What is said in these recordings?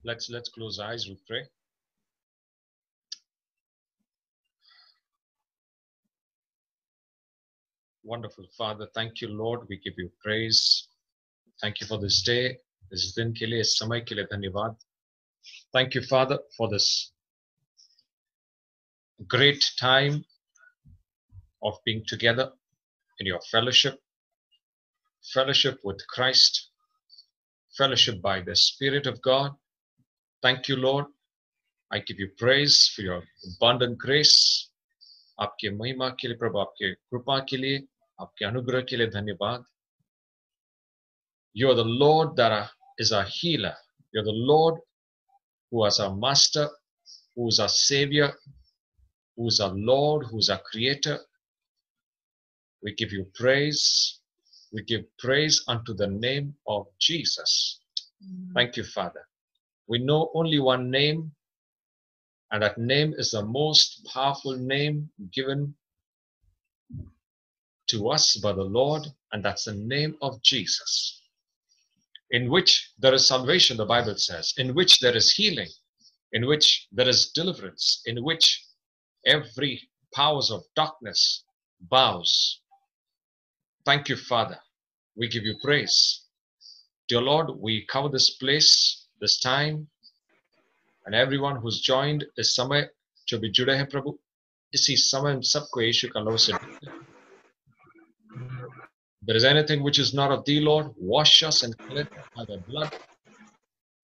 Let's close our eyes, we pray. Wonderful Father, thank you, Lord. We give you praise. Thank you for this day. इस दिन के लिए, इस समय के लिए धन्यवाद. Thank you, Father, for this great time of being together in your fellowship with Christ, fellowship by the Spirit of God. Thank you, Lord. I give you praise for your abundant grace. आपके महिमा के लिए प्रभु, आपके कृपा के लिए, आपके अनुग्रह के लिए धन्यवाद. You are the Lord that is our healer. You are the Lord who is our master, who is our savior, who is our Lord, who is our creator. We give you praise. We give praise unto the name of Jesus. Thank you, Father. We know only one name, and that name is the most powerful name given to us by the Lord, and that's the name of Jesus, in which there is salvation, the Bible says, in which there is healing, in which there is deliverance, in which every powers of darkness bows. Thank you, Father. We give you praise. Dear Lord, we cover this place, this time, and everyone who's joined इस समय जो भी जुड़े हैं प्रभु, इसी समय सबको यीशु का नाम से. If there is anything which is not of thee, Lord, wash us and cleanse us by the blood.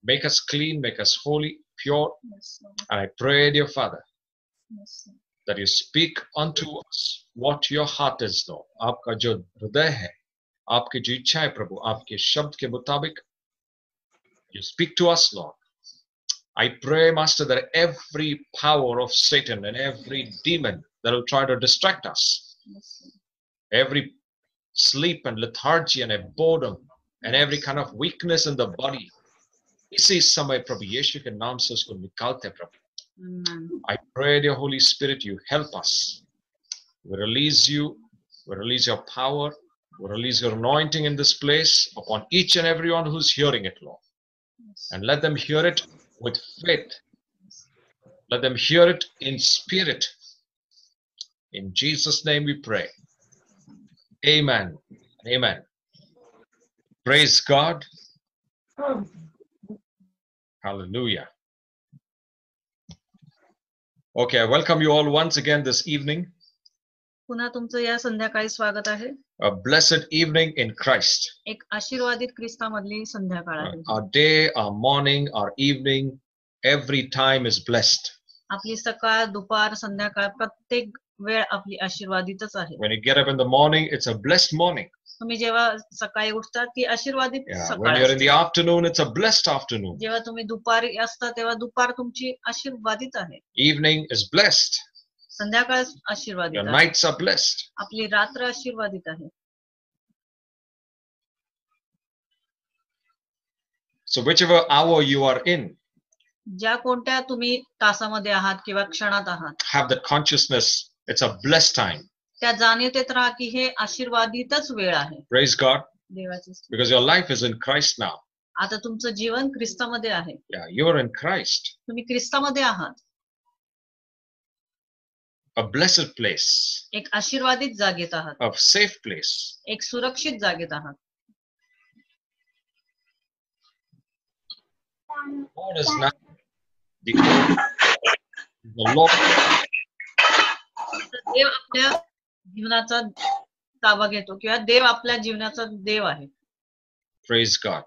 Make us clean, make us holy, pure. And I pray, dear Father, that you speak unto us what your heart is, Lord. आपका जो हृदय है, आपकी जो इच्छा है प्रभु, आपके शब्द के मुताबिक, you speak to us, Lord. I pray, Master, that every power of Satan and every demon that will try to distract us, every sleep and lethargy and a boredom and every kind of weakness in the body, इसी समय प्रभु यीशु के नाम से उसको निकालते प्रभु. I pray, dear Holy Spirit, you help us. We release you. We release your power. We release your anointing in this place upon each and everyone who's hearing it, Lord. And let them hear it with faith. Let them hear it in spirit. In Jesus' name we pray. Amen. Amen. Praise God. Hallelujah. Okay, I welcome you all once again this evening. पुन्हा तुमचं या संध्याकाळी स्वागत आहे. A blessed evening in Christ. एक आशीर्वादित ख्रिस्तामधली संध्याकाळ आहे. Our day, our morning, our evening, every time is blessed. आपली सकाळ, दुपार, संध्याकाळ प्रत्येक वेळ आपली आशीर्वादितच आहे. When you get up in the morning, it's a blessed morning. तुम्ही जेव्हा सकाळी उठता ती आशीर्वादित सकाळ. When you're in the afternoon, it's a blessed afternoon. जेव्हा तुम्ही दुपारी असता तेव्हा दुपार तुमची आशीर्वादित आहे. Evening is blessed. संध्याकाळ आशीर्वादित Your आहे. nights are blessed. आपली रात्र आशीर्वादित आहे. So whichever hour you are in, ज्या कोणत्या तुम्ही तासामध्ये आहात किंवा क्षणात आहात, have that consciousness. It's a blessed time. त्या जाणीवेत राहा की हे आशीर्वादितच वेळ आहे. Praise God. देवाची स्तुती. Because your life is in Christ now. आता तुमचं जीवन ख्रिस्तामध्ये आहे. Yeah, you're in Christ. तुम्ही ख्रिस्तामध्ये आहात. A blessed place. एक आशीर्वादित जागेत आहात. A safe place. एक सुरक्षित जागेत आहात. God is now the Lord. देव आपल्या जीवनाचा ताबा घेतो किंवा देव आपल्या जीवनाचा देव आहे. Praise God.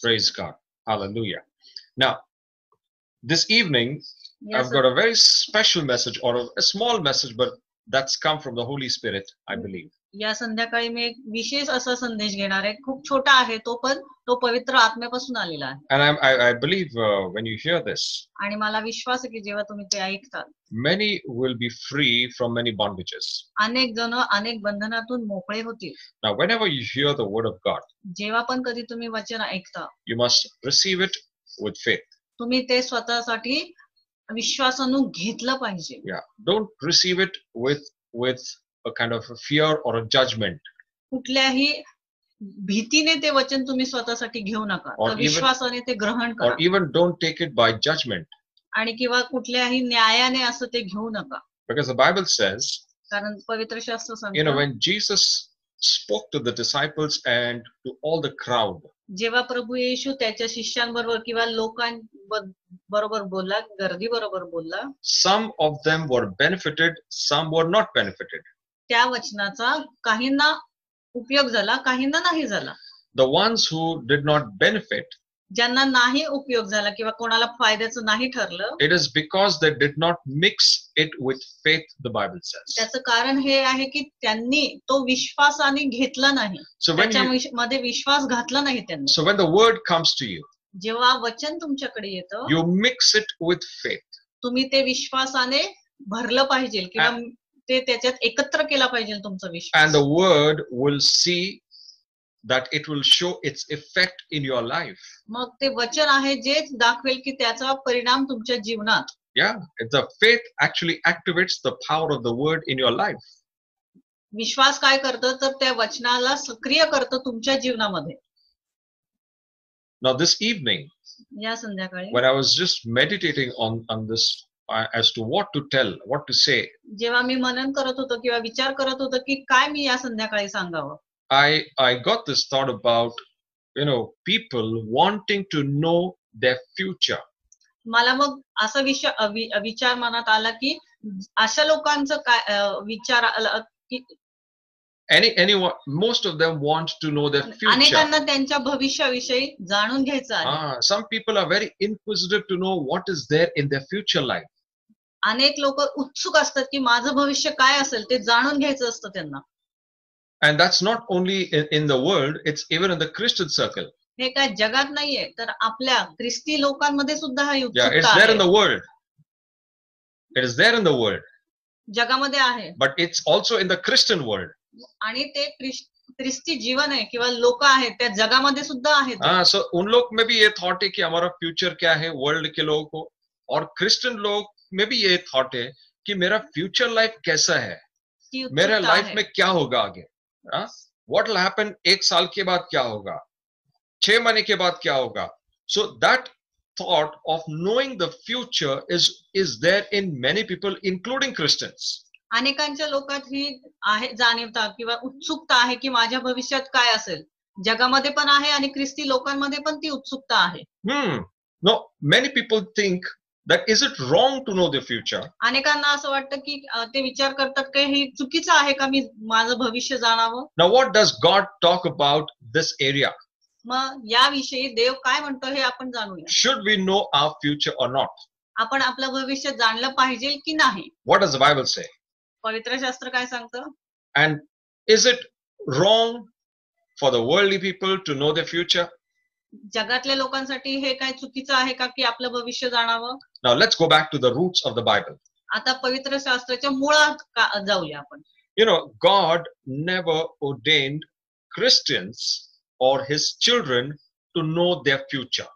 Praise God. Hallelujah. Now, this evening, I've got a very special message, or a small message, but that's come from the Holy Spirit, I believe. या संध्याकाळी मी एक विशेष असा संदेश घेणार आहे. खूप छोटा आहे तो, पण तो पवित्र आत्म्यापासून आलेला आहे. And I believe when you hear this, आणि मला विश्वास आहे की जेव्हा तुम्ही ते ऐकता, many will be free from many bondages. अनेक जण अनेक बंधनातून मोकळे होतील. Now, whenever you hear the word of God, जेव्हा पण कधी तुम्ही वचन ऐकता, you must receive it with faith. तुम्ही ते स्वतःसाठी विश्वासाने घेतलं पाहिजे. Yeah, don't receive it with a kind of a fear or a judgment. कुठल्याही भीतीने ते वचन तुम्ही स्वतःसाठी घेऊ नका, Or तर even- विश्वासाने ते ग्रहण or करा. even don't take it by judgment. आणि किंवा कुठल्याही न्यायाने असं ते घेऊ नका, Because the Bible says, कारण पवित्र शास्त्र you know, सांगतं, when Jesus spoke to the disciples and to all the crowd, जेव्हा प्रभू येशू त्याच्या शिष्यांबरोबर किंवा लोकांबरोबर बोलला, गर्दी बरोबर बोलला, some of them were benefited, some were not benefited. त्या वचनाचा काहींना उपयोग झाला, काहींना नाही झाला. The ones who did not benefit, ज्यांना नाही उपयोग झाला किंवा कोणाला फायद्याचं नाही ठरलं, it is because they did not mix it with faith, the Bible says. त्याचं कारण हे आहे की त्यांनी तो विश्वासाने घेतला नाही, So when त्याच्यामध्ये विश्वास घातला नाही त्यांनी. so when the word comes to you, जेव्हा वचन तुमच्याकडे येतं, you mix it with faith. तुम्ही ते विश्वासाने भरलं पाहिजे किंवा ते त्याच्यात एकत्र केला पाहिजे तुमचा विश्वास. And the word will see that it will show its effect in your life. मग ते वचन आहे जेच दाखवेल की त्याचा परिणाम तुमच्या जीवनात. Yeah, the faith actually activates the power of the word in your life. विश्वास काय करतं, तर त्या वचनाला सक्रिय करतं तुमच्या जीवनामध्ये. Now this evening, या संध्याकाळी when I was just meditating on this as to what to tell, what to say, जेव्हा मी मनन करत होतो किंवा विचार करत होतो की काय मी या संध्याकाळी सांगावं, I got this thought about, you know, people wanting to know their future. मला मग असा विचार मनात आला की अशा लोकांचं काय विचार आला की Anyone, most of them want to know their future. अनेकांना त्यांच्या भविष्याविषयी जाणून घ्यायचं आहे. Some people are very inquisitive to know what is there in their future life. अनेक लोक उत्सुक असतात की माझं भविष्य काय असेल ते जाणून घ्यायचं असतं त्यांना. And that's not only in the world, it's even in the Christian circle. हे काय जगात नाहीये, तर आपल्या ख्रिस्ती लोकांमध्ये सुद्धा हा Yeah, उत्सुकता it's there in the आहे. world. It is there in the world, जगामध्ये आहे but it's also in the Christian world. आणि ते ख्रिस्ती जीवन आहे किंवा लोक आहेत त्या जगामध्ये सुद्धा आहेत. So उन लोग में भी ये थॉट है कि हमारा फ्यूचर क्या है वर्ल्ड के लोगों को, और क्रिश्चियन लोग में भी ये थॉट है कि मेरा फ्यूचर लाइफ कैसा है, ती मेरा उत्सुकता लाइफ आहे. में क्या होगा आगे, व्हाट विल हैपन 1 साल के बाद क्या होगा, 6 महीने के बाद क्या होगा. So that thought of knowing the future is there in many people, including Christians. अनेकांच्या लोकात ही आहे जाणीवता किंवा उत्सुकता आहे की माझ्या भविष्यात काय असेल. जगामध्ये पण आहे आणि ख्रिस्ती लोकांमध्ये पण ती उत्सुकता आहे. No, many people think that is it wrong to know the future? अनेकांना असं वाटतं की ते विचार करतात की हे चुकीचं आहे का मी माझं भविष्य जाणावं. Now what does God talk about this area? मग याविषयी देव काय म्हणतो हे आपण जाणूया. Should we know our future or not? आपण आपलं भविष्य जाणलं पाहिजे की नाही. What does the Bible say? पवित्र शास्त्र काय सांगतं. And is it wrong for the worldly people to know their future? जगातल्या लोकांसाठी हे काय चुकीचं आहे का की आपलं भविष्य जाणावं. Now let's go back to the roots of the Bible. आता पवित्र शास्त्राच्या मुळात जाऊया आपण. You know, God never ordained Christians or his children to know their future.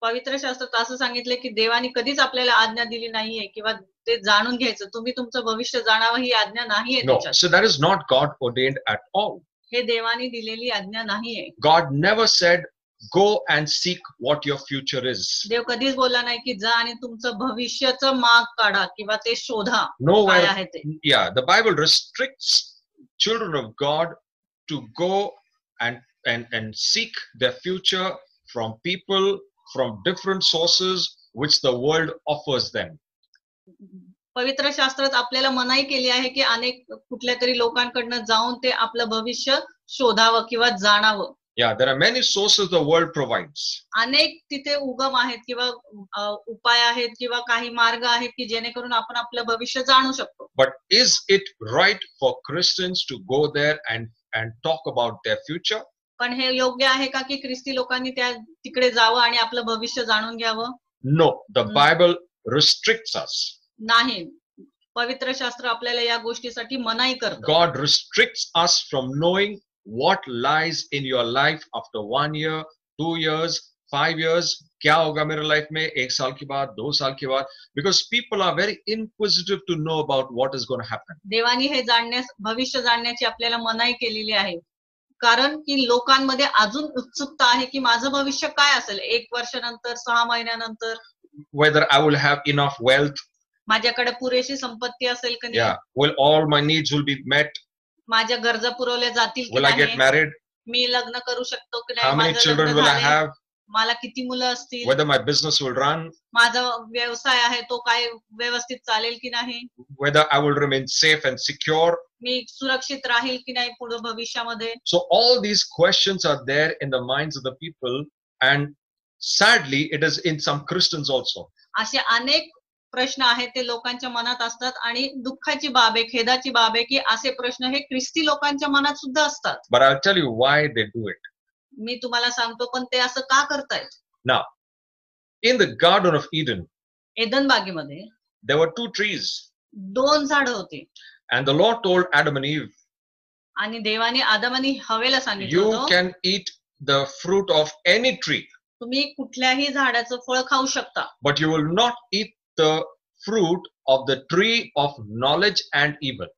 पवित्र शास्त्रात असं सांगितलं की देवाने कधीच आपल्याला आज्ञा दिली नाहीये किंवा ते जाणून घ्यायचं तुम्ही तुमचं भविष्य जाणावं ही आज्ञा नाहीये No, त्याच्यात. so that is not God ordained at all. हे देवाने दिलेली आज्ञा नाहीये. God never said, go and seek what your future is. देव कधीच बोलला नाही की जा आणि तुमचं भविष्याचं माग काढा किंवा ते शोधा काय Nowhere, आहे ते. yeah, the Bible restricts children of God to go and seek their future from people, from different sources which the world offers them. पवित्र शास्त्रात आपल्याला मनाई केली आहे की अनेक कुठल्या तरी लोकांकडनं जाऊन ते आपलं भविष्य शोधावं किंवा जाणावं. Yeah, there are many sources the world provides. अनेक तिथे उगम आहेत किंवा उपाय आहेत किंवा काही मार्ग आहेत की जेणेकरून आपण आपलं भविष्य जाणू शकतो. But is it right for Christians to go there and talk about their future? पण हे योग्य आहे का की ख्रिस्ती लोकांनी तिकडे जावं आणि आपलं भविष्य जाणून घ्यावं. No, the Bible restricts us. नाही, पवित्र शास्त्र आपल्याला या गोष्टीसाठी मनाई करतं. God restricts us from knowing what lies in your life after 1 year, 2 years, 5 years. क्या होगा मेरे लाइफ में 1 साल के बाद, 2 साल के बाद, because people are very inquisitive to know about what is going to happen. देवानी हे भविष्य जाणण्याची आपल्याला मनाई केलेली आहे. कारण की लोकांमध्ये अजून उत्सुकता आहे की माझं भविष्य काय असेल 1 वर्षानंतर 6 महिन्यानंतर whether I will have enough wealth, माझ्याकडे पुरेशी संपत्ती असेल की नाही will all my needs will be met, माझ्या गरजा पुरवल्या जातील की will I get नाही married, मी लग्न करू शकतो की how नाही many माझं children लग्न will I झालंय have, मला किती मुलं असतील whether my business will run, माझा व्यवसाय आहे तो काय व्यवस्थित चालेल की नाही whether I will remain safe and secure. मी सुरक्षित राहील की नाही पुढे भविष्यामध्ये So all these questions are there in the minds of the people, and sadly it is in some Christians also. असे अनेक प्रश्न आहेत ते लोकांच्या मनात असतात आणि दुःखाची बाब आहे खेदाची बाब आहे की असे प्रश्न हे ख्रिस्ती लोकांच्या मनात सुद्धा असतात But I'll tell you why they do it. मी तुम्हाला सांगतो पण ते असं का करतायत Now, in the Garden of Eden, Edan बागेमध्ये there were 2 trees, 2 झाडं होती and the Lord told Adam and Eve, आणि देवाने आदम आणि हवेला सांगितलं you होतं can eat the fruit of any tree, तुम्ही कुठल्याही झाडाचं फळ खाऊ शकता but you will not eat the fruit of the tree of knowledge and evil.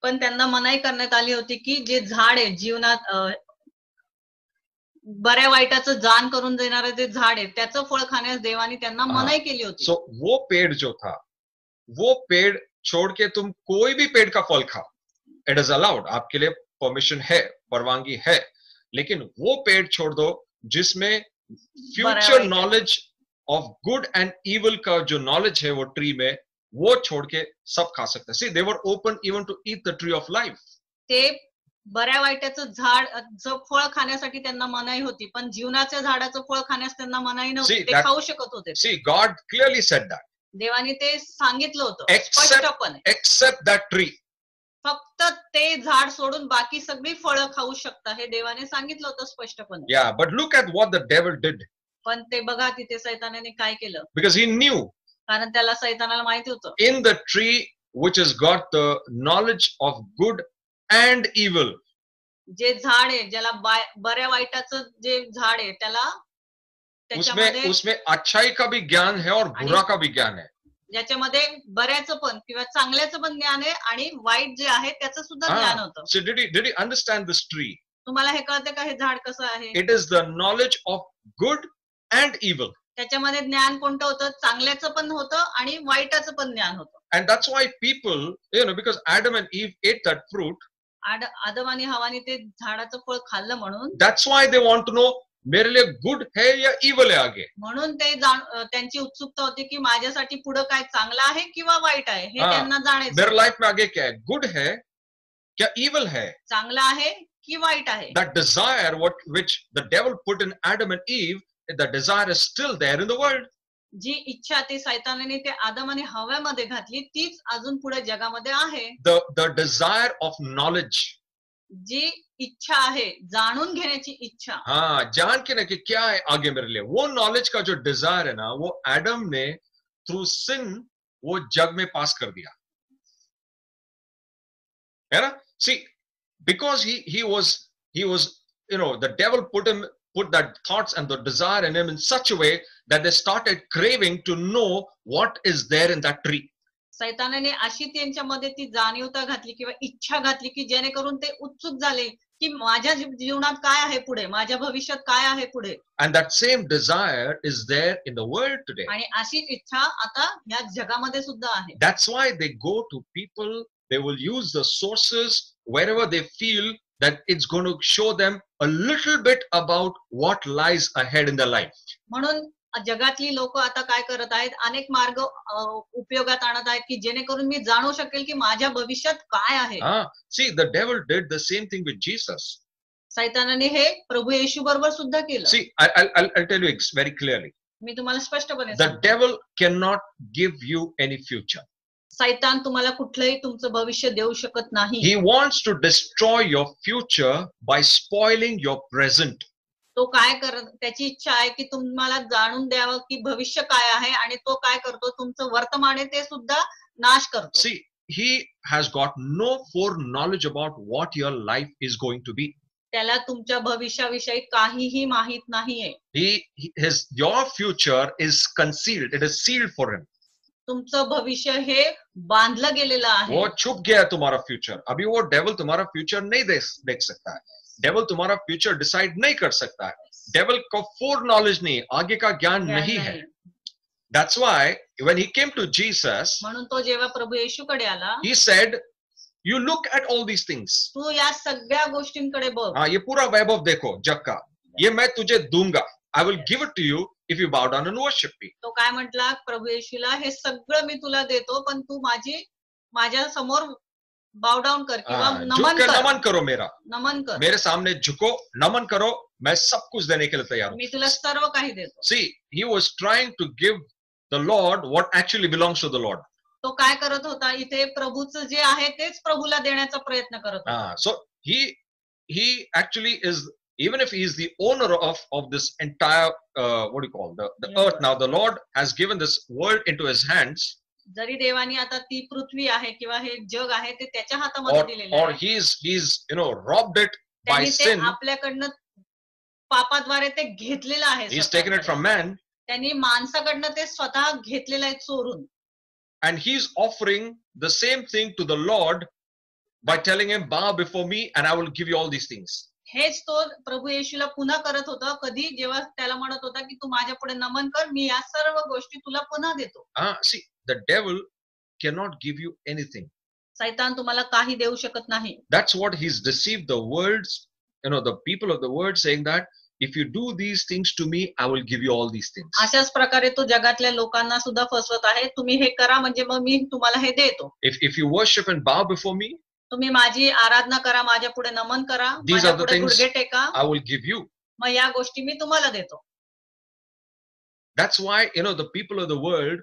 पण त्यांना मनाई करण्यात आली होती की जे झाड आहे जीवनात बऱ्या वाईटाचं जाण करून देणारं जे झाड आहे त्याचं फळ खाण्यास देवाने त्यांना मनाई केली होती So वो पेड़ जो था, वो पेड़ छोड़ के तुम कोई भी पेड़ का फल खाओ, इट इज अलाउड, आपके लिए परमिशन है, परवानगी है, लेकिन वो पेड़ छोड़ दो जिसमें future knowledge of good end evil का जो नॉलेज है वो ट्री में, वो छोड़ के सब खा सकते हैं. See, they were open even to eat the tree of life. ते बऱ्या वाईटाचं झाड फळ खाण्यासाठी त्यांना मनाई होती पण जीवनाच्या झाडाचं फळ खाण्यास त्यांना मनाई नव्हती ते खाऊ शकत होते See, God clearly said that. देवाने ते सांगितलं होतं स्पष्टपणे Except that tree. फक्त ते झाड सोडून बाकी सगळी फळं खाऊ शकता हे देवाने सांगितलं होतं स्पष्टपणे Yeah, but look at what the devil did. पण ते बघा तिथे सैतानाने काय केलं Because he knew कारण त्याला सैतानाला माहिती होतं in the tree which has got the knowledge of good and evil, जे झाड आहे ज्याला बऱ्या वाईटाचं जे झाड आहे त्याला उसमें अच्छाई का भी ज्ञान है और बुरा का भी ज्ञान है. ज्याच्यामध्ये बऱ्याचं पण किंवा चांगल्याचं पण ज्ञान आहे आणि वाईट जे आहे त्याचं सुद्धा ज्ञान होतं. So did you understand this tree? तुम्हाला हे कळतं का हे झाड कसं आहे? It is the knowledge of good and evil. त्याच्यामध्ये ज्ञान कोणतं होतं? चांगल्याचं पण होतं आणि वाईटाचं पण ज्ञान होतं. And that's why people, because Adam and Eve ate that fruit. आदम आणि हवाने ते झाडाचं फळ खाल्लं म्हणून. That's why they want to know मेरे लिए गुड है या evil है आगे. म्हणून ते त्यांची उत्सुकता होती की माझ्यासाठी पुढे काय चांगलं आहे किंवा वाईट आहे हे त्यांना जाणायचं. मेरे लाइफ में आगे क्या है? गुड है क्या evil है? चांगलं आहे की वाईट आहे? That desire which the devil put in Adam and Eve, the desire is still there in the world. जी इच्छा ती सैतानाने ते आदम आणि हव्यामध्ये घातली तीच अजून पुढे जगामध्ये आहे. The desire of knowledge. जी इच्छा आहे जाणून घेण्याची इच्छा. हाँ, जान के ना कि क्या है आगे मेरे लिए, वो नॉलेज का जो डिजायर है ना, वो एडम ने थ्रू सिन वो जग में पास कर दिया है ना. See, because he was the devil put that thoughts and the desire in him in such a way that they started craving to know what is there in that tree. सैतानाने अशी त्यांच्यामध्ये ती जाणीवता घातली किंवा इच्छा घातली की जेणेकरून ते उत्सुक झाले की माझ्या जीवनात काय आहे पुढे, माझ्या भविष्यात काय आहे पुढे. And that same desire is there in the world today. आणि अशीच इच्छा आता या जगामध्ये सुद्धा आहे. That's why they go to people, they will use the sources wherever they feel that it's going to show them a little bit about what lies ahead in their life. म्हणून जगातली लोक आता काय करत आहेत, अनेक मार्ग उपयोगात आणत आहेत की जेणेकरून मी जाणू शकेल की माझ्या भविष्यात काय आहे. See, the devil did the same thing with Jesus. सैतानाने हे प्रभू येशू बरोबर सुद्धा केलं. See, I'll tell you very clearly. मी तुम्हाला स्पष्टपणे The devil cannot give you any future. सैतान तुम्हाला कुठलंही तुमचं भविष्य देऊ शकत नाही. He wants to destroy your future by spoiling your present. तो काय करत, त्याची इच्छा आहे की तुम्हाला जाणून द्यावं की भविष्य काय आहे आणि तो काय करतो, तुमचं वर्तमान आहे ते सुद्धा नाश करतो. See, he has got no foreknowledge about what your life is going to be. त्याला तुमच्या भविष्याविषयी काहीही माहित नाहीये. Your future is concealed. It is sealed for him. तुमचं भविष्य हे बांधलं गेलेलं आहे. वो छुप गया तुम्हारा फ्यूचर. अभी वो डेविल तुम्हारा फ्यूचर नहीं देख सकता है. डेविल तुम्हारा फ्यूचर डिसाइड नहीं कर सकता है. डेविल को फोर नॉलेज नहीं, आगे का ज्ञान नहीं है. That's why when he came to Jesus, म्हणून तो जेव्हा प्रभू येशूकडे आला, he said, you look at all these things. तू या सगळ्या गोष्टींकडे बघ. हाँ, ये पूरा वैभव देखो जग का, ये मैं तुझे दूंगा. I will give it to you if you bow down and worship me. तो काय म्हटला प्रभू येशूला, हे सगळं मी तुला देतो, पण तू माझ्या समोर बाव डाउन कर किंवा नमन करो, नमन कर, मेरे सामने झुको, नमन करो, मैं सब कुछ देने के लिए तैयार हूँ. मी तुला सर्व काही देतो. See, he was trying to give the Lord what actually belongs to the Lord. तो काय करत होता, इथे प्रभूचं जे आहे तेच प्रभूला देण्याचा प्रयत्न करत होता. So he actually is, even if he is the owner of this entire what do you call the earth now, the Lord has given this world into his hands. जरी देवानी आता ती पृथ्वी आहे किंवा हे जग आहे ते त्याच्या हातामध्ये दिलेले आहे, or he's robbed it by sin. आपल्याकडनं पापाद्वारे ते घेतलेलं आहे. He's taken it from man. त्यांनी माणसाकडनं ते स्वतः घेतलेलं आहे चोरून. And he's offering the same thing to the Lord by telling him, bow before me and I will give you all these things. हेच तो प्रभू येशूला पुन्हा करत होता, कधी जेव्हा त्याला म्हणत होता की तू माझ्या पुढे नमन कर, मी या सर्व गोष्टी तुला पुन्हा देतो. See, the devil cannot give you anything. सैतान तुम्हाला काही देऊ शकत नाही. That's what he's deceived the world, the people of the world, saying that if you do these things to me, I will give you all these things. अशाच प्रकारे तो जगातल्या लोकांना सुद्धा फसवत आहे. तुम्ही हे करा म्हणजे मग मी तुम्हाला हे देतो. If you worship and bow before me, तुम्ही माझी आराधना करा, माझ्या पुढे नमन करा, these are the things गुडघे टेका, I will give you. मग या गोष्टी मी तुम्हाला देतो. That's why the people of the world,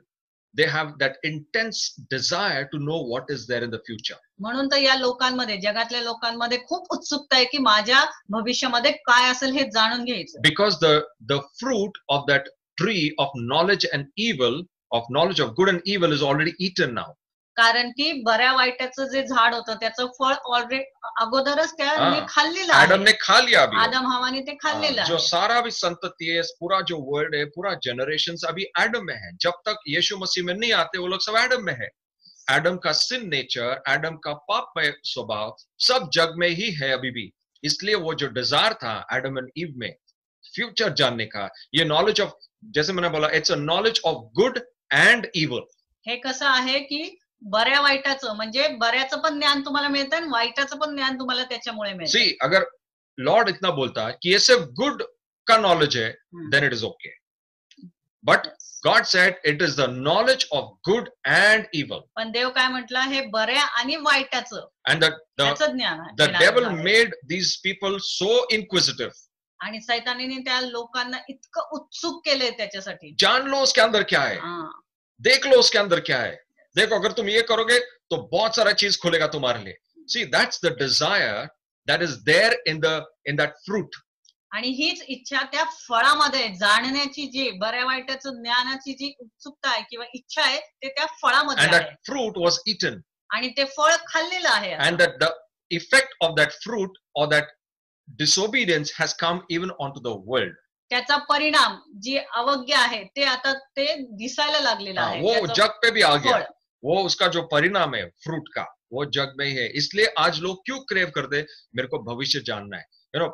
they have that intense desire to know what is there in the future. म्हणून तर या लोकांमध्ये, जगातल्या लोकांमध्ये खूप उत्सुकता आहे की माझ्या भविष्यामध्ये काय असेल हे जाणून घ्यायचं. Because the fruit of that tree of knowledge and evil, of knowledge of good and evil, is already eaten now. कारण की बऱ्या वाईटाचं जे झाड होतं त्याचं फळ ऑलरेडी अगोदरच त्याने खाल्लेलं आहे. आदम ने खा लिया अभी. आदम हवाने ते खाल्लेलं आहे. जो सारा भी संतति है, पूरा जो वर्ल्ड है, पूरा जनरेशंस अभी एडम में है. जब तक यीशु मसीह में नहीं आते वो लोग सब एडम में है. एडम का सिन नेचर, एडम का पापमय स्वभाव सब जग में ही है अभी भी. इसलिए वो जो डिजायर था एडम एंड ईव में फ्यूचर जानने का, ये नॉलेज ऑफ, जैसे मैंने बोला, it's a knowledge of good end इवल. हे कसं आहे की बऱ्या वाईटाचं म्हणजे बऱ्याचं पण ज्ञान तुम्हाला मिळतं आणि वाईटाचं पण ज्ञान तुम्हाला त्याच्यामुळे मिळतं. See, अगर लॉर्ड इतना बोलता कि ये सिर्फ गुड का नॉलेज है, then it is okay. But God said it is the knowledge of good and evil. पण देव काय म्हटलं, हे बऱ्या आणि वाईटाचं, and त्याचं ज्ञान आहे. the devil made these people so inquisitive. आणि सैतानाने त्या लोकांना इतकं उत्सुक केलंय त्याच्यासाठी. जान लो उसके अंदर क्या है, देख लो उसके अंदर क्या है. देखो, अगर तुम ये करोगे तो बहुत सारा चीज खुलेगा तुम्हारे लिए. See, that's the desire that is there in that fruit. आणि हीच इच्छा त्या फळामध्ये जाणण्याची, जी बऱ्या वाईटाचं ज्ञानाची जी उत्सुकता आहे किंवा इच्छा आहे, ते त्या फळामध्ये and आहे. that fruit was eaten. आणि ते फळ खाल्लेलं आहे. and that the effect of that fruit or that disobedience has come even onto the world. त्याचा परिणाम जी अवज्ञा आहे ते आता ते दिसायला लागलेला आहे. वो जग पे भी आ गया. वो उसका जो परिणाम है फ्रूट का, वो जग में ही है. इसलिए आज लोग क्यों क्रेव करते, मेरे को भविष्य जानना है.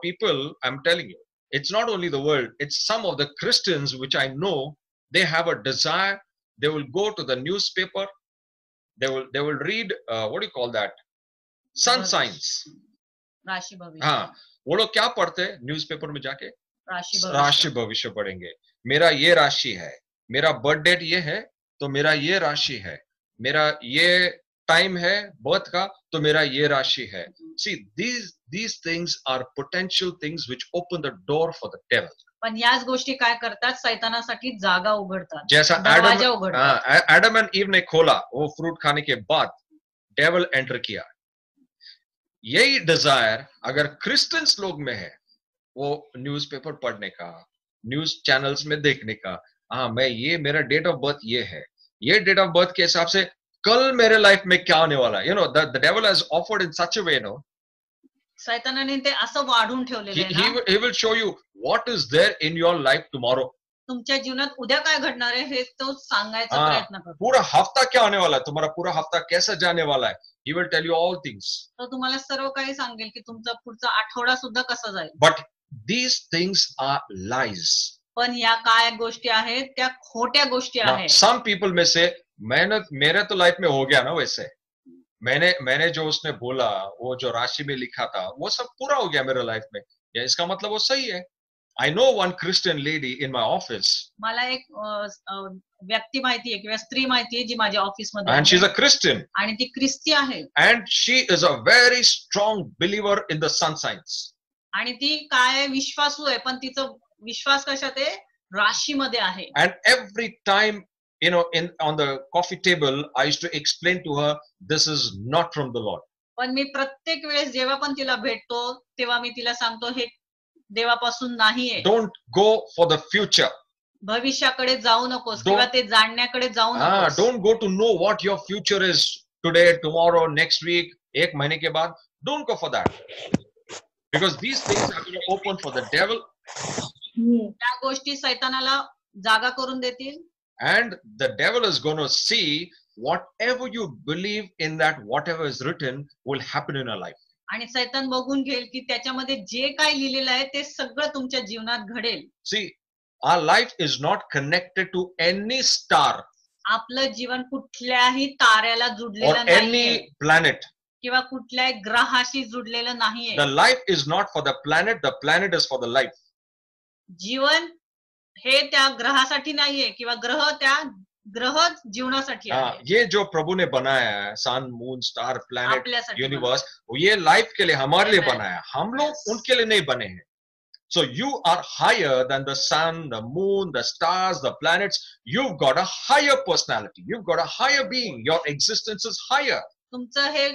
People, I'm telling you, it's not only the world, it's some of the Christians which I know, they have a desire. They will go to the newspaper, they will read what do you call that, sun signs. राशि भविष्य. हाँ, वो लोग क्या पढ़ते हैं newspaper में जाके, राशि भविष्य पढ़ेंगे. मेरा ये राशि है, मेरा बर्थ डेट ये है तो मेरा ये राशि है, मेरा ये टाइम है बर्थ का तो मेरा ये राशि है. See, these things are potential things which open the door for the devil. पण याच गोष्टी काय करतात, सैतानासाठी जागा उघडतात, जैसा दरवाजा उघडतात. एडम एंड ईव ने खोला, वो फ्रूट खाने के बाद डेविल एंटर किया. यही डिजायर अगर क्रिश्चियंस लोग में है, वो न्यूज़पेपर पढ़ने का, न्यूज चैनल्स में देखने का, हाँ मैं ये, मेरा डेट ऑफ बर्थ ये है, ये डेट ऑफ बर्थ के हिसाब से कल मेरे लाइफ में क्या होने वाला है. The devil has offered in such a way, सैतानाने ते असं वाढून ठेवलेलं आहे. He will show you what is there in your life tomorrow. तुमच्या जीवनात उद्या काय घडणार आहे हे तो सांगायचा हाँ, प्रयत्न करतो. पूरा हफ्ता क्या होने वाला है, तुम्हारा पूरा हफ्ता कैसा जाने वाला है, he will tell you all things. तो तुम्हाला सर्व काही सांगेल की तुमचा पुढचा आठवडा सुद्धा कसा जाईल. But these things are lies. पण या काय गोष्टी आहेत त्या खोट्या गोष्टी Now, आहेत. some people may say, मेरे तो लाइफ में हो गया ना वैसे, मैंने जो उसने बोला, वो जो राशि में लिखा था, वो सब पूरा हो गया मेरे लाइफ में, या इसका मतलब वो सही है. I know one Christian lady in my office, मला एक व्यक्ती माहिती आहे किंवा स्त्री माहिती आहे जी माझ्या ऑफिस मध्ये and she's आहे a Christian, आणि ती ख्रिस्ती आहे and she is a very strong believer in the sun signs. आणि ती काय विश्वासू आहे पण तिचं विश्वास कशात आहे राशीमध्ये आहे. And every time, on the coffee table, I used to explain to her, this is not from the Lord. पण मी प्रत्येक वेळेस जेव्हा पण तिला भेटतो तेव्हा मी तिला सांगतो हे देवापासून नाहीये. Don't go for the future. भविष्याकडे जाऊ नकोस किंवा ते जाणण्याकडे जाऊ नकोस. Don't go to know what your future is today, tomorrow, next week, एक महीने के बाद. Don't go for that. Because these things are going to open for the devil. त्या गोष्टी सैतानाला जागा करून देतील. And the devil is going to see whatever you believe in, that whatever is written will happen in your life. आणि सैतान बघून घेईल की त्याच्यामध्ये जे काय लिहिलेलं आहे ते सगळं तुमच्या जीवनात घडेल. See, our life is not connected to any star आपलं जीवन कुठल्याही ताऱ्याला or जुडलेलं any नाहीये planet. किंवा कुठल्याही ग्रहाशी जुडलेलं नाहीये. The life is not for the planet is for the life. जीवन हे त्या ग्रहासाठी नाहीये किंवा ग्रह जीवनासाठी आहे. ये जो प्रभु ने बनाया है, सन, मून, स्टार, प्लैनेट, आपल्यासाठी यूनिवर्स, ये लाइफ के लिए हमारे लिए Amen. बनाया है. हम लोग Yes. उनके लिए नहीं बने हैं. So you are higher than the sun, the moon, the stars, the planets. You've got a higher personality. You've got a higher being. Your existence is higher. तुमचं हे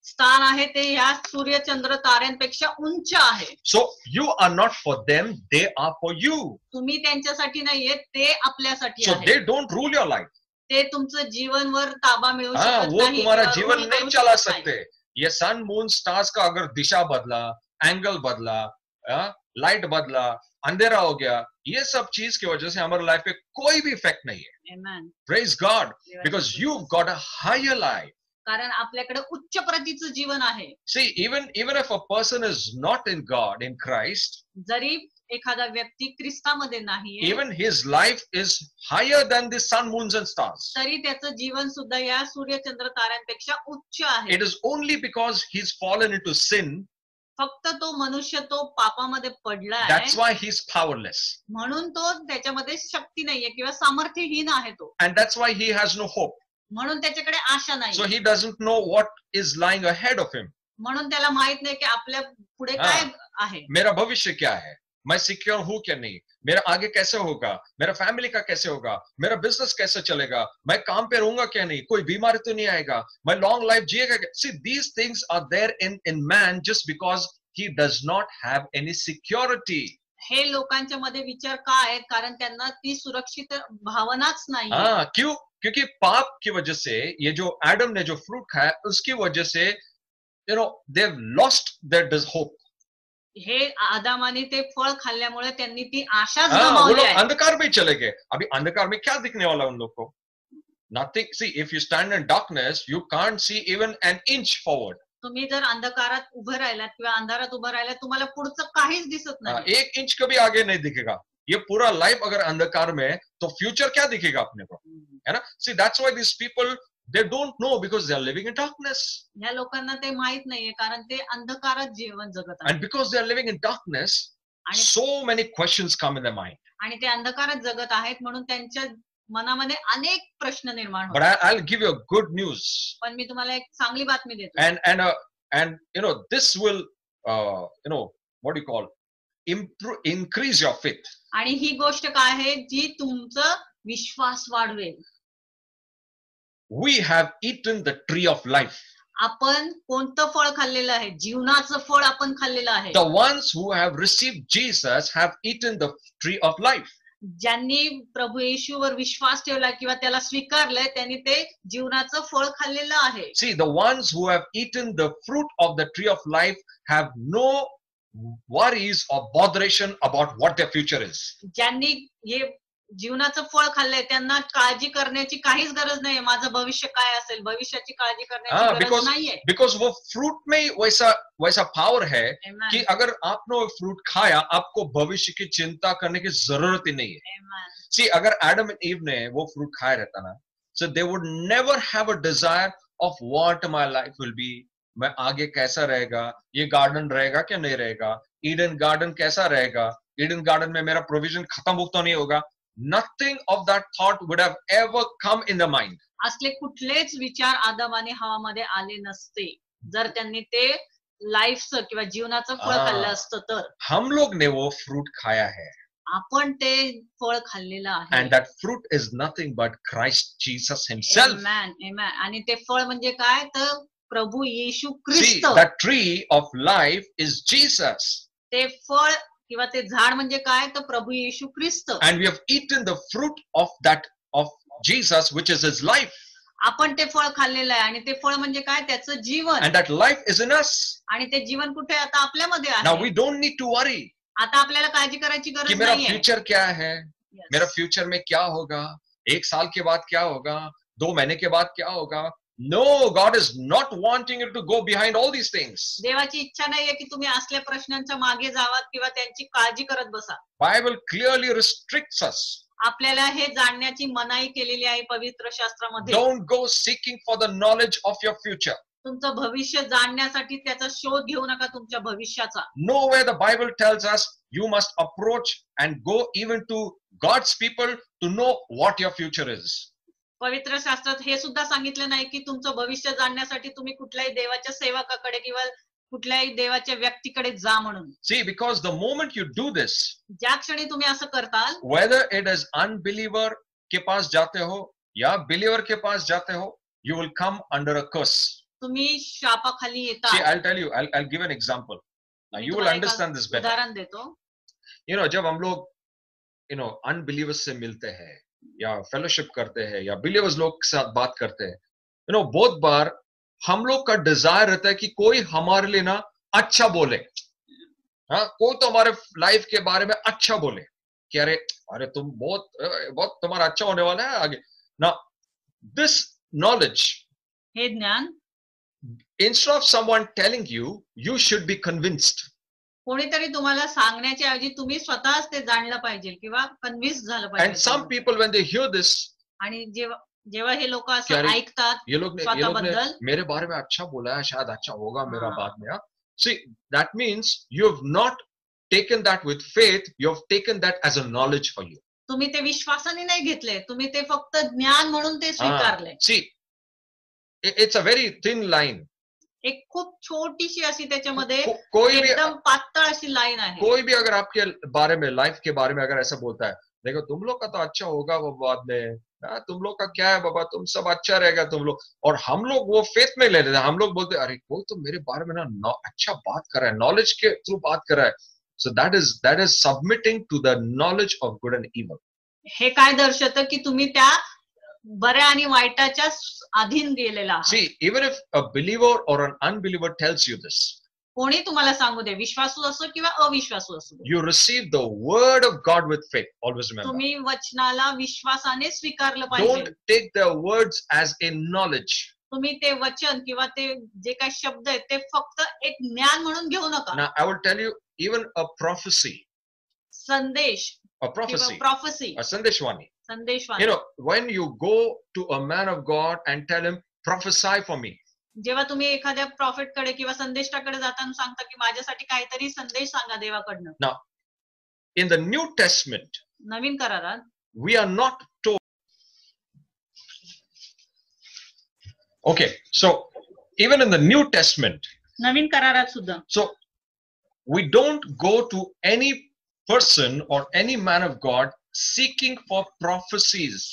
स्थान आहे ते या सूर्य चंद्र ताऱ्यांपेक्षा उंच आहे. So you are not for them, they are for you. तुम्ही त्यांच्यासाठी नाहीये ते आपल्यासाठी So आहे. they don't rule your life. ते तुमचं जीवनवर ताबा मिळवू हाँ, शकत वो नाही तुम्हारा किंवा जीवन rule नहीं करू चला शकत नाही. सकते. ये सन, मून, स्टार्स का अगर दिशा बदला, एंगल बदला, लाइट बदला, अंधेरा हो गया, ये सब चीज की वजह से हमारे लाइफ पे कोई भी इफेक्ट नहीं है. Amen. Praise God, because you've got a higher life. कारण आपल्याकडे उच्च प्रतीचं जीवन आहे. See, even if a person is not in God, in Christ, जरी एखादा व्यक्ती ख्रिस्तामध्ये नाहीये even his life is higher than the sun, moons and stars. तरी त्याचं जीवन सुद्धा या सूर्य चंद्र ताऱ्यांपेक्षा उच्च आहे. It is only because he's fallen into sin, फक्त तो मनुष्य तो पापामध्ये पडला आहे that's why he's powerless. म्हणून तो त्याच्यामध्ये शक्ती नाहीये किंवा सामर्थ्यहीन आहे तो. And that's why he has no hope. म्हणून त्याच्याकडे आशा नाही. So he doesn't know what is lying ahead of him. म्हणून त्याला माहित नाही की आपल्या पुढे काय आहे. मेरा भविष्य क्या है, मैं सिक्योर हूं क्या नहीं, मेरा आगे कैसे होगा, मेरा फैमिली का कैसे होगा, मेरा बिजनेस कैसे चलेगा, मैं काम पे रहूंगा क्या नहीं, कोई बीमारी तो नहीं आएगा, मैं लॉन्ग लाइफ जिएगा क्या? See, these things are there in man just because he does not have any security. हे लोकांच्या मध्ये विचार का आहेत कारण त्यांना ती सुरक्षित भावनाच नाही. क्यों? क्योंकि पाप की वजह से ये जो एडम ने जो फ्रूट खाया उसकी वजह से they've lost their hope. हे आदामाने ते फळ खाल्ल्यामुळे त्यांनी ती आशाच वो गमावली लोग आहे. अंधकार में चले गए. अभी अंधकार में क्या दिखने वाला उन लोग को? Nothing. See, if you stand in darkness, you can't see even an inch forward. तुम्ही जर अंधकारात उभं राहिलात किंवा अंधारात उभं राहिलात तुम्हाला पुढचं काहीच दिसत नाही. एक इंच कभी आगे नहीं दिखेगा. ये पूरा लाइफ अगर अंधकार में है तो फ्यूचर क्या दिखेगा अपने को, है ना? See, that's why these people, they don't know because they are living in darkness. ह्या लोकांना ते माहित नाहीये कारण ते अंधकारात जीवन जगत आहेत. And because they are living in darkness, आणि so many questions come in their mind. आणि ते अंधकारात जगत आहेत म्हणून त्यांच्या मनामध्ये अनेक प्रश्न निर्माण But होतात. I'll give you a good news. पण मी तुम्हाला एक चांगली बातमी देतो. And this will what do you call, increase your faith. आणि ही गोष्ट काय आहे जी तुमचं विश्वास वाढवेल. We have eaten the tree of life. आपण कोणतं फळ खाल्लेलं आहे? जीवनाचं फळ आपण खाल्लेलं आहे. The ones who have received Jesus have eaten the tree of life. ज्यांनी प्रभू येशूवर विश्वास ठेवला किंवा त्याला स्वीकारलंय त्यांनी ते जीवनाचं फळ खाल्लेलं आहे. See, the ones who have eaten the fruit of the tree of life have no worries or botheration about what their future is. ज्यांनी हे जीवनाचं फळ खाल्लंय त्यांना काळजी करण्याची काहीच गरज नाहीये. माझं भविष्य काय असेल, भविष्याची काळजी करण्याची गरज because नाहीये. because वो फ्रूट में वैसा वैसा पावर है Amen. कि अगर आपने वो फ्रूट खाया आपको भविष्य की चिंता करने की जरूरत ही नहीं है. Amen. See, अगर एडम एंड ईव ने वो फ्रूट खाया रहता ना, so they would never have a desire of what my life will be. मैं आगे कैसा रहेगा, ये गार्डन रहेगा क्या नहीं रहेगा, ईडन गार्डन कैसा रहेगा, ईडन गार्डन में मेरा प्रोविजन खत्म तो नहीं होगा. Nothing of that thought would have ever come in the mind. असले कुठलेच विचार आदम आणि हवामध्ये आले नसते जर त्यांनी ते लाईफचं किंवा जीवनाचं फळ खाल्लं असतं तर. हम लोग ने वो फ्रूट खाया है. आपण ते फळ खाल्लेलं आहे. And that fruit is nothing but Christ Jesus himself. Amen. Amen. आणि ते फळ म्हणजे काय तर प्रभू येशू See, Christ. that tree of life is Jesus. ते फळ किंवा ते झाड म्हणजे काय तर प्रभू येशू ख्रिस्त. And we have eaten the fruit of that of Jesus, which is his life. आपण ते फळ खाल्लेलं आहे आणि ते फळ म्हणजे काय त्याचं जीवन. And that life is in us. आणि ते जीवन कुठे आता आपल्यामध्ये Now आहे. we don't need to worry. आता आपल्याला काळजी करायची कि गरज मेरा नाहीये. फ्यूचर क्या है, Yes. मेरा फ्यूचर में क्या होगा, 1 साल के बाद क्या होगा, 2 महीने के बाद क्या होगा. No, God is not wanting you to go behind all these things. देवाची इच्छा नाहीये की तुम्ही असल्या प्रश्नांच्या मागे जावात किंवा त्यांची काळजी करत बसा. Bible clearly restricts us. आपल्याला हे जाणण्याची मनाई केलेली आहे पवित्र शास्त्रामध्ये. Don't go seeking for the knowledge of your future. तुमचं भविष्य जाणण्यासाठी त्याचा शोध घेऊ नका तुमच्या भविष्याचा. Nowhere the Bible tells us you must approach and go even to God's people to know what your future is. पवित्र शास्त्रात हे सुद्धा सांगितलं नाही की तुमचं भविष्य जाणण्यासाठी तुम्ही कुठल्याही देवाच्या सेवकाकडे किंवा कुठल्याही देवाच्या व्यक्तीकडे जा म्हणून. See, because the moment you do this, ज्या क्षणी तुम्ही असं करताल, whether it is unbeliever K pass जाते हो या believer के पास जाते हो, you will come under a curse. तुम्ही शापाखाली See, येता. I'll tell you, I'll give an example. Now you will understand this better. उदाहरण देतो. You know, जब हम लोग unbelievers से मिलते हैं या फेलोशिप करते हैं या बिलीवर्स लोग के साथ बात करते हैं, बहुत बार हम लोग का डिजायर रहता है कि कोई हमारे लिए ना अच्छा बोले. हाँ, कोई तो हमारे लाइफ के बारे में अच्छा बोले कि अरे अरे तुम बहुत बहुत तुम्हारा अच्छा होने वाला है आगे ना. दिस नॉलेज, हे ज्ञान, instead of someone telling you, you should be convinced. कोणीतरी तुम्हाला सांगण्याच्या ऐवजी तुम्ही स्वतःच ते जाणलं पाहिजे किंवा कन्व्हिन्स झालं पाहिजे. And some people when they hear this, आणि जेव्हा हे लोक कि असं अरे, ऐकतात ये लोग ने स्वतःबद्दल, मेरे बारे में अच्छा बोला है, शायद अच्छा होगा मेरा हाँ. बाद में. हाँ? See, that means you have not taken that with faith, you have taken that as a knowledge for you. तुम्ही ते विश्वासाने नाही घेतले, तुम्ही ते फक्त ज्ञान म्हणून ते स्वीकारले. See, it's a very thin line. एक खूप छोटीशी अशी त्याच्यामध्ये कोई भी एकदम पातळ अशी लाईन आहे. कोई भी अगर आपके बारे में, लाइफ के बारे में अगर ऐसा बोलता है, देखो तुम लोग का तो अच्छा होगा वो बाद में, तुम लोग का क्या है बाबा, तुम सब अच्छा रहेगा तुम लोग. और हम लोग वो फेथ में ले लेते हैं. हम लोग बोलते हैं अरे कोई तो मेरे बारे में ना अच्छा बात कर रहा है, नॉलेज के थ्रू बात कर रहा है. So that is submitting to the knowledge of good and evil. हे काय दर्शवतं की तुम्ही त्या बऱ्या आणि वाईटाच्या अधीन गेलेला आहात. See, even if a believer or an unbeliever tells you this, कोणी तुम्हाला सांगू दे, विश्वासू असो किंवा अविश्वासू असो, you receive the word of God with faith. Always remember. तुम्ही वचनाला विश्वासाने स्वीकारलं पाहिजे. Don't take their words as a knowledge. तुम्ही ते वचन किंवा ते जे काही शब्द आहेत ते फक्त एक ज्ञान म्हणून घेऊ नका. Now I will tell you, even a prophecy, संदेश a किंवा prophecy, प्रॉफेसी, a sandeshwani. संदेशवाणी. When you go to a man of God and tell him, prophesy for me. जेव्हा तुम्ही एखाद्या प्रॉफिटकडे किंवा संदेष्टाकडे जाताना सांगता की माझ्यासाठी काहीतरी संदेश सांगा देवाकडनं. Now, in the New Testament, नवीन करारात we are not told. Okay, so even in the New Testament, नवीन करारात सुद्धा so we don't go to any person or any man of God seeking for prophecies.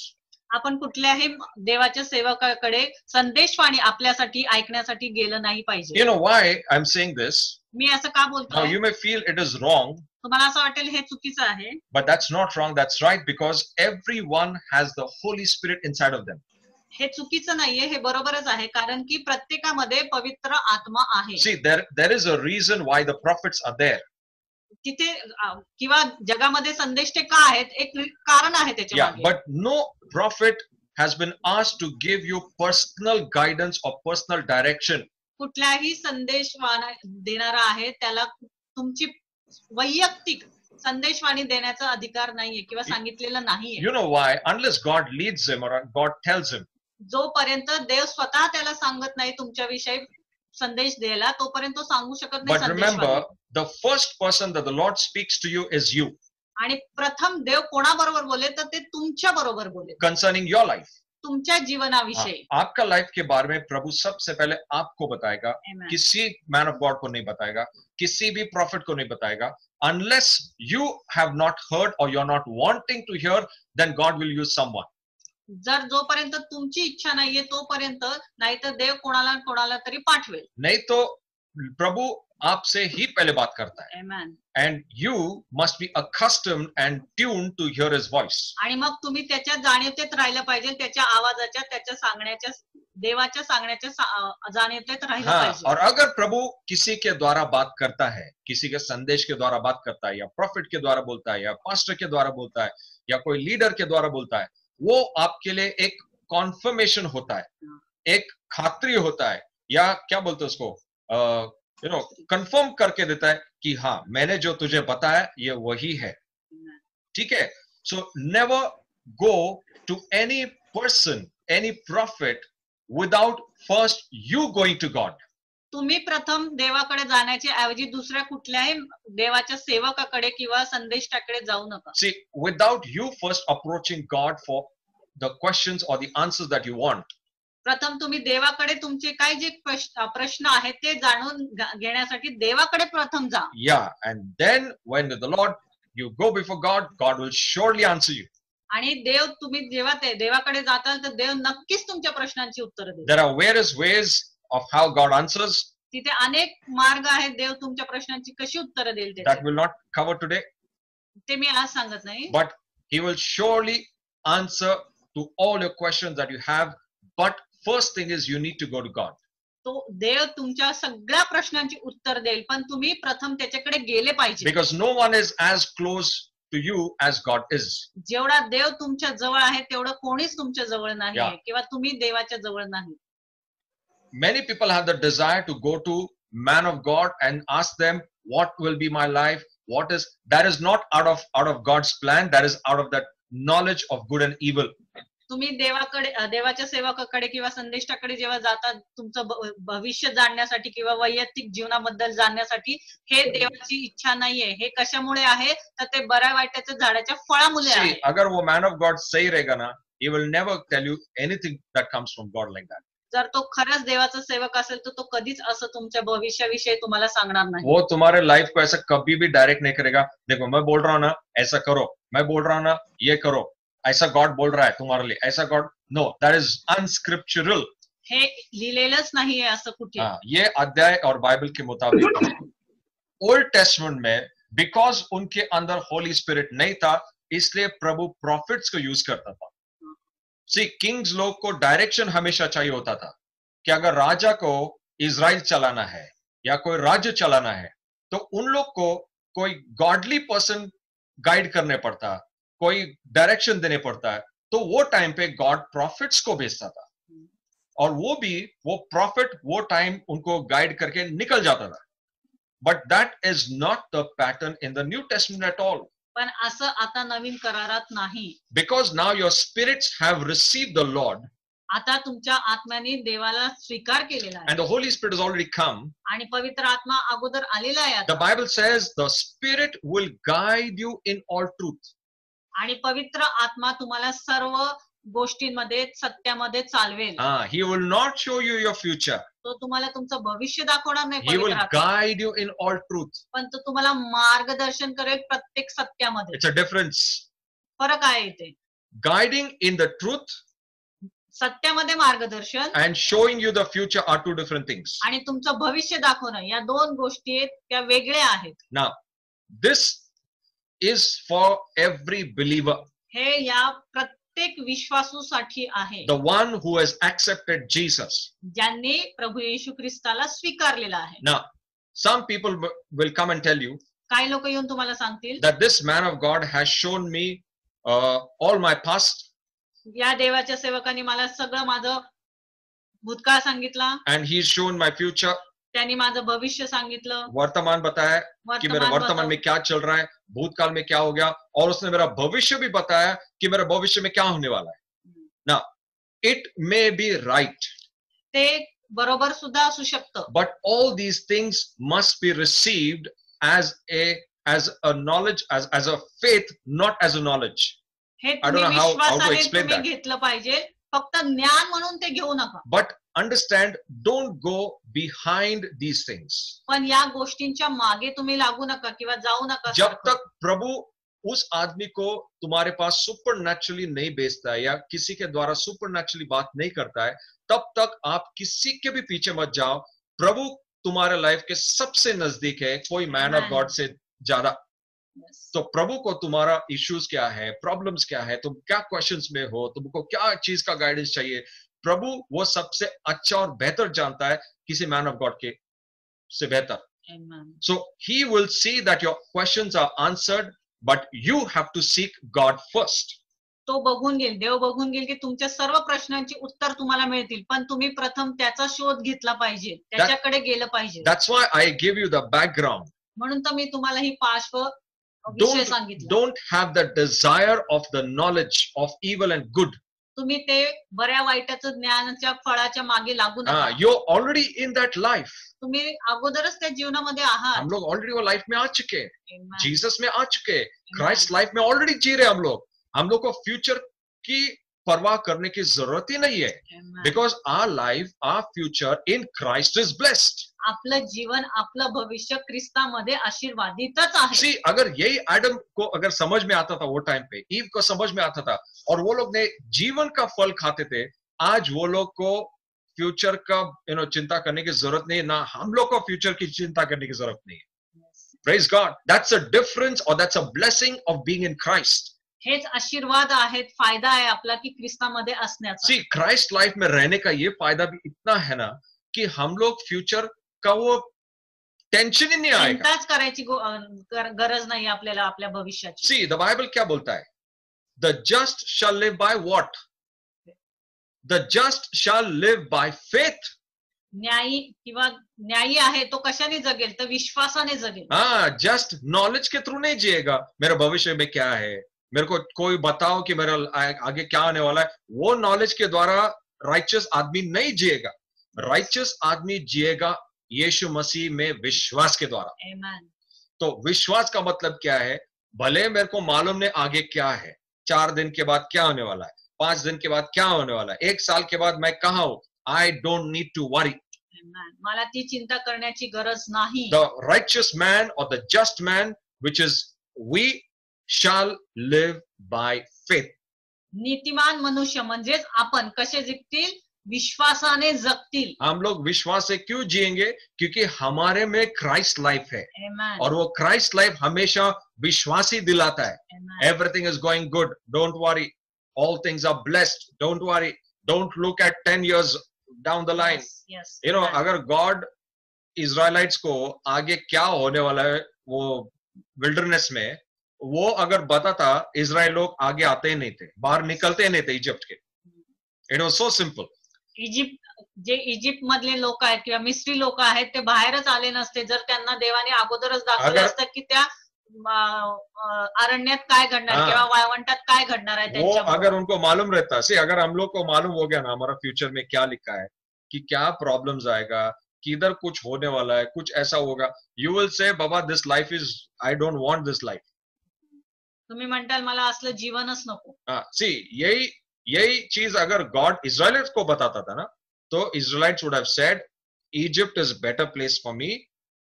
आपण कुठल्याही देवाच्या सेवकाकडे संदेशवाणी आपल्यासाठी ऐकण्यासाठी गेलं नाही पाहिजे. You know why I'm saying this? मी असं का Now बोलतोय? you may feel it is wrong, तुम्हाला असं वाटेल हे चुकीचं आहे, but that's not wrong. That's right, because everyone has the Holy Spirit inside of them. हे चुकीचं नाहीये, हे बरोबरच आहे, कारण की प्रत्येकामध्ये पवित्र आत्मा आहे. See, there is a reason why the prophets are there. तिथे किंवा जगामध्ये संदेश ते का आहेत, एक कारण आहे त्याच्या Yeah, मागे. but no prophet has been asked to give you personal guidance or personal direction. कुठल्याही संदेशवाणी देणारा आहे त्याला तुमची वैयक्तिक संदेशवाणी देण्याचा अधिकार नाहीये किंवा सांगितलेलं नाहीये. You know why? Unless God leads him or God tells him. जोपर्यंत देव स्वतः त्याला सांगत नाही तुमच्याविषयी संदेश द्यायला, तोपर्यंत तो सांगू शकत नाही But संदेशवाणी. remember, the first person that the Lord speaks to you is you, आणि प्रथम देव कोणाबरोबर बोले तर ते तुमच्या बरोबर बोले, concerning your life. तुमच्या जीवनाविषयी. आपका लाइफ के बारे में प्रभु सबसे पहले आपको बताएगा, Amen. किसी मैन ऑफ गॉड को नहीं बताएगा, किसी भी प्रॉफिट को नहीं बताएगा. Unless you have not heard or you're not wanting to hear, then God will use someone. जर जोपर्यंत तुमची इच्छा नाहीये तोपर्यंत नाहीतर देव कोणाला तरी पाठवेल. नहीं तो प्रभु आपसे ही पहले बात करता है. Amen. And you must be accustomed and tuned to hear his voice. आणि मग तुम्ही त्याच्या जाणीवतेत राहिलं पाहिजे, त्याच्या आवाजाच्या, त्याच्या सांगण्याच्या, देवाच्या सांगण्याच्या जाणीवतेत राहिलं हाँ, पाहिजे. और अगर प्रभु किसी के द्वारा बात करता है, किसी के संदेश के द्वारा बात करता है, या प्रॉफिट के द्वारा बोलता है, या पास्टर के द्वारा बोलता है, या कोई लीडर के द्वारा बोलता है, वो आपके लिए एक कॉन्फर्मेशन होता है, एक खातरी होता है, या क्या बोलते हैं उसको, कंफर्म करके देता है कि हाँ मैंने जो तुझे बताया ये वही है. ठीक है. So never go to any person, any profit without first you going to God. तुम्ही प्रथम देवाकडे जाण्याच्या ऐवजी दुसऱ्या कुठल्याही देवाच्या सेवकाकडे किंवा संदेष्टाकडे जाऊ नका. See, without you first approaching God for the questions or the answers that you want, प्रथम तुम्ही देवाकडे तुमचे काय जे प्रश्न आहेत ते जाणून घेण्यासाठी देवाकडे प्रथम जा. yeah, and then when the Lord, you go before God, God will surely answer you. आणि देव तुम्ही जेव्हा देवाकडे जाताल तर देव नक्कीच तुमच्या प्रश्नांची उत्तरं देईल. There are various ways of how God answers तिथे अनेक मार्ग आहेत देव तुमच्या प्रश्नांची कशी उत्तरं देईल ते. that will not cover today, ते मी आज सांगत नाही. but He will surely answer to all your questions that you have. But first thing is you need to go to God. तो देव तुमच्या सगळ्या प्रश्नांची उत्तर देईल, पण तुम्ही प्रथम त्याच्याकडे गेले पाहिजे. Because no one is as close to you as God is. जेवढा देव तुमच्या जवळ आहे तेवढं कोणीच तुमच्या जवळ नाही Yeah. किंवा तुम्ही देवाच्या जवळ नाही. Many people have the desire to go to man of God and ask them, what will be my life? What is that is not out of God's plan. That is out of that knowledge of good and evil. तुम्ही देवाच्या सेवकाकडे किंवा संदेष्टाकडे जेव्हा जाता तुमचं भविष्य जाणण्यासाठी किंवा वैयक्तिक जीवनाबद्दल जाणण्यासाठी, हे देवाची इच्छा नाहीये. हे कशामुळे आहे तर ते बऱ्या वाईटाच्या झाडाच्या फळामुळे आहे. See, अगर वो man of God सही रहेगा ना, he will never tell you anything that comes from God like that. जर तो खरंच देवाचा सेवक असेल तर तो कधीच असं तुमच्या भविष्याविषयी तुम्हाला सांगणार नाही. वो तुम्हारे लाइफ को ऐसा कभी भी डायरेक्ट नहीं करेगा. देखो मैं बोल रहा हूँ ना ऐसा करो, मैं बोल रहा हूँ ना ये करो, ऐसा गॉड बोल रहा है तुम्हारे लिए, ऐसा गॉड, नो, दैट इज अनस्क्रिप्चरल. हे लिहिलेलंच नाहीये असं कुठे. ये अध्याय और बाइबल के मुताबिक ओल्ड टेस्टमेंट में बिकॉज उनके अंदर होली स्पिरिट नहीं था, इसलिए प्रभु प्रॉफिट्स को यूज करता था. सी, किंग्स लोग को डायरेक्शन हमेशा चाहिए होता था कि अगर राजा को इजराइल चलाना है या कोई राज्य चलाना है तो उन लोग को कोई गॉडली पर्सन गाइड करने पड़ता, कोई डायरेक्शन देने पड़ता है. तो वो टाइम पे गॉड प्रॉफिट्स को भेजता था और वो प्रॉफिट वो टाइम उनको गाइड करके निकल जाता था. But that is not the pattern in the new testament at all. पण असं आता नवीन करारात नाही. Because now your spirits have received the Lord. आता तुमच्या आत्म्याने देवाला स्वीकार केलेला आहे. And the Holy Spirit has already come. आणि पवित्र आत्मा अगोदर आलेला आहे. The Bible says the Spirit will guide you in all truth. आणि पवित्र आत्मा तुम्हाला सर्व गोष्टींमध्ये सत्यामध्ये चालवेल. He will not show you your future. तो तुम्हाला तुमचं भविष्य दाखवणार नाही. He will guide you in all truth. पण तो तुम्हाला मार्गदर्शन करेल प्रत्येक सत्यामध्ये. It's a difference. फरक आहे इथे. Guiding in the truth सत्यामध्ये मार्गदर्शन and showing you the future are two different things. आणि तुमचं भविष्य दाखवणं या दोन गोष्टी आहेत त्या वेगळ्या आहेत. Now, this is for every believer. हे या प्रत्येक विश्वासूसाठी आहे. The one who has accepted Jesus. ज्यांनी प्रभू येशू ख्रिस्ताला स्वीकारलेला आहे. Now, some people will come and tell you, काही लोक येऊन तुम्हाला सांगतील that this man of God has shown me all my past, या देवाच्या सेवकाने मला सगळं माझं भूतकाळ सांगितला and he's shown my future. त्यांनी माझं भविष्य सांगितलं, वर्तमान बताया कि मेरे वर्तमान में क्या चल रहा है, भूतकाल में क्या हो गया, और उसने मेरा भविष्य भी बताया कि मेरे भविष्य में क्या होने वाला है. Now, it may be right, ते बरोबर सुद्धा असू शकतं, but all these things must be received as a knowledge, as a faith, not as a knowledge. हे I don't तुम्ही know how to विश्वासाने explain तुम्ही that. घेतलं पाहिजे, फक्त ज्ञान म्हणून ते घेऊ नका. But understand, don't go behind these things. पण या गोष्टींच्या मागे तुम्ही लागू नका किंवा जाऊ नका. जब तक प्रभु उस आदमी को तुम्हारे पास सुपरनैचुरली नहीं भेजता है या किसी के द्वारा सुपरनैचुरली बात नहीं करता है, तब तक आप किसी के भी पीछे मत जाओ. प्रभु तुम्हारे लाइफ के सबसे नजदीक है, कोई मैन ऑफ गॉड से ज्यादा. तो प्रभु को तुम्हारा इश्यूज क्या है, प्रॉब्लम्स क्या है, तुम क्या क्वेश्चंस में हो, तुमको क्या चीज का गाइडेंस चाहिए, प्रभु वो सबसे अच्छा और बेहतर जानता है किसी मैन ऑफ गॉड के से बेहतर. So he will see that your questions are answered, but you have to seek God first. तो बघून घेईल, देव बघून घेईल की तुमच्या सर्व प्रश्नांची उत्तर तुम्हाला मिळतील, पण तुम्ही प्रथम त्याचा शोध घेतला पाहिजे, त्याच्याकडे गेलं पाहिजे. That's why I give you the background. म्हणून तर मी तुम्हाला ही पार्श्व विषय सांगितलं. Don't have the desire of the knowledge of evil and good. तुम्ही ते बऱ्या वाईटाचं ज्ञानाच्या फळाच्या मागे लागू नका. You're already in that life. तुम्ही अगोदरच त्या जीवनामध्ये आहात. हम लोग ऑलरेडी वो लाइफ में आ चुके हैं, जीसस में आ चुके हैं, क्राइस्ट लाइफ में ऑलरेडी जी रहे हम लोग को फ्यूचर की परवाह करने की जरूरत ही नहीं है, because our life, our future in Christ is blessed. आपलं जीवन, आपलं भविष्य ख्रिस्तामध्ये आशीर्वादितच आहे. See, अगर यही एडम को अगर समझ में आता था वो टाइम पे, ईव को समझ में आता था और वो लोग ने जीवन का फल खाते थे, आज वो लोग को फ्यूचर का चिंता करने की जरूरत नहीं है, ना हम लोग को फ्यूचर की चिंता करने की जरूरत नहीं है. Praise God. That's a difference, or that's a blessing of being in Christ. हेच आशीर्वाद आहेत, फायदा आहे आपला की ख्रिस्तामध्ये असण्याचा. See, Christ लाइफ में रहने का ये फायदा भी इतना है ना कि हम लोग फ्यूचर का वो टेंशन ही नहीं आएगा. चिंताच करायची गरज नाही आपल्याला आपल्या भविष्याची. See, the Bible क्या बोलता है? The just shall live by what? The just shall live by faith. न्यायी किंवा न्यायी आहे तो कशाने जगेल? तर विश्वासाने जगेल. जस्ट नॉलेज के थ्रू नहीं जिएगा. मेरा भविष्य में क्या है, मेरे को कोई बताओ कि मेरा आगे क्या आने वाला है. वो नॉलेज के द्वारा राइचस आदमी नहीं जिएगा. राइचस आदमी जिएगा यीशु मसीह में विश्वास के द्वारा. Amen. तो विश्वास का मतलब क्या है? भले मेरे को मालूम नहीं आगे क्या है, 4 दिन के बाद क्या होने वाला है, 5 दिन के बाद क्या होने वाला है, 1 साल के बाद मैं कहाँ हूं. I don't need to worry. मला ती चिंता करण्याची गरज नाही. The righteous man or the just man, which is we shall live by faith. नीतिमान मनुष्य म्हणजेच आपण कसे जगतील? विश्वासाने जगतील. हम लोग विश्वास से क्यों जिएंगे? क्योंकि हमारे में क्राइस्ट लाइफ है. Amen. और वो क्राइस्ट लाइफ हमेशा विश्वास ही दिलाता है. Amen. Everything is going good, don't worry. All things are blessed, don't worry. Don't look at 10 years down the line. Yes. You know, अगर गॉड इजराइलाइट्स को आगे क्या होने वाला है वो विल्डरनेस में, वो अगर बताता, इजराइल लोग आगे आते ही नहीं थे, बाहर निकलते ही नहीं थे Egypt K. It was so simple. Egypt मधले लोक आहेत किंवा मिस्री लोक आहेत ते बाहेरच आले नसते जर त्यांना देवाने अगोदरच दाखवलं असतं की त्या अरण्यात काय घडणार किंवा वाळवंटात काय घडणार आहे. वो अगर उनको मालूम रहता, सी अगर हम लोग को मालूम हो गया ना हमारा फ्यूचर में क्या लिखा है, कि क्या प्रॉब्लम्स आएगा, किधर कुछ होने वाला है, कुछ ऐसा होगा, you will say baba this life is, I don't want this life. तुम्ही म्हणताल मला असलं जीवनच नको. सी यही चीज अगर गॉड इजराइलिट्स को बताता था ना, तो Israelites would have said Egypt is better place for me,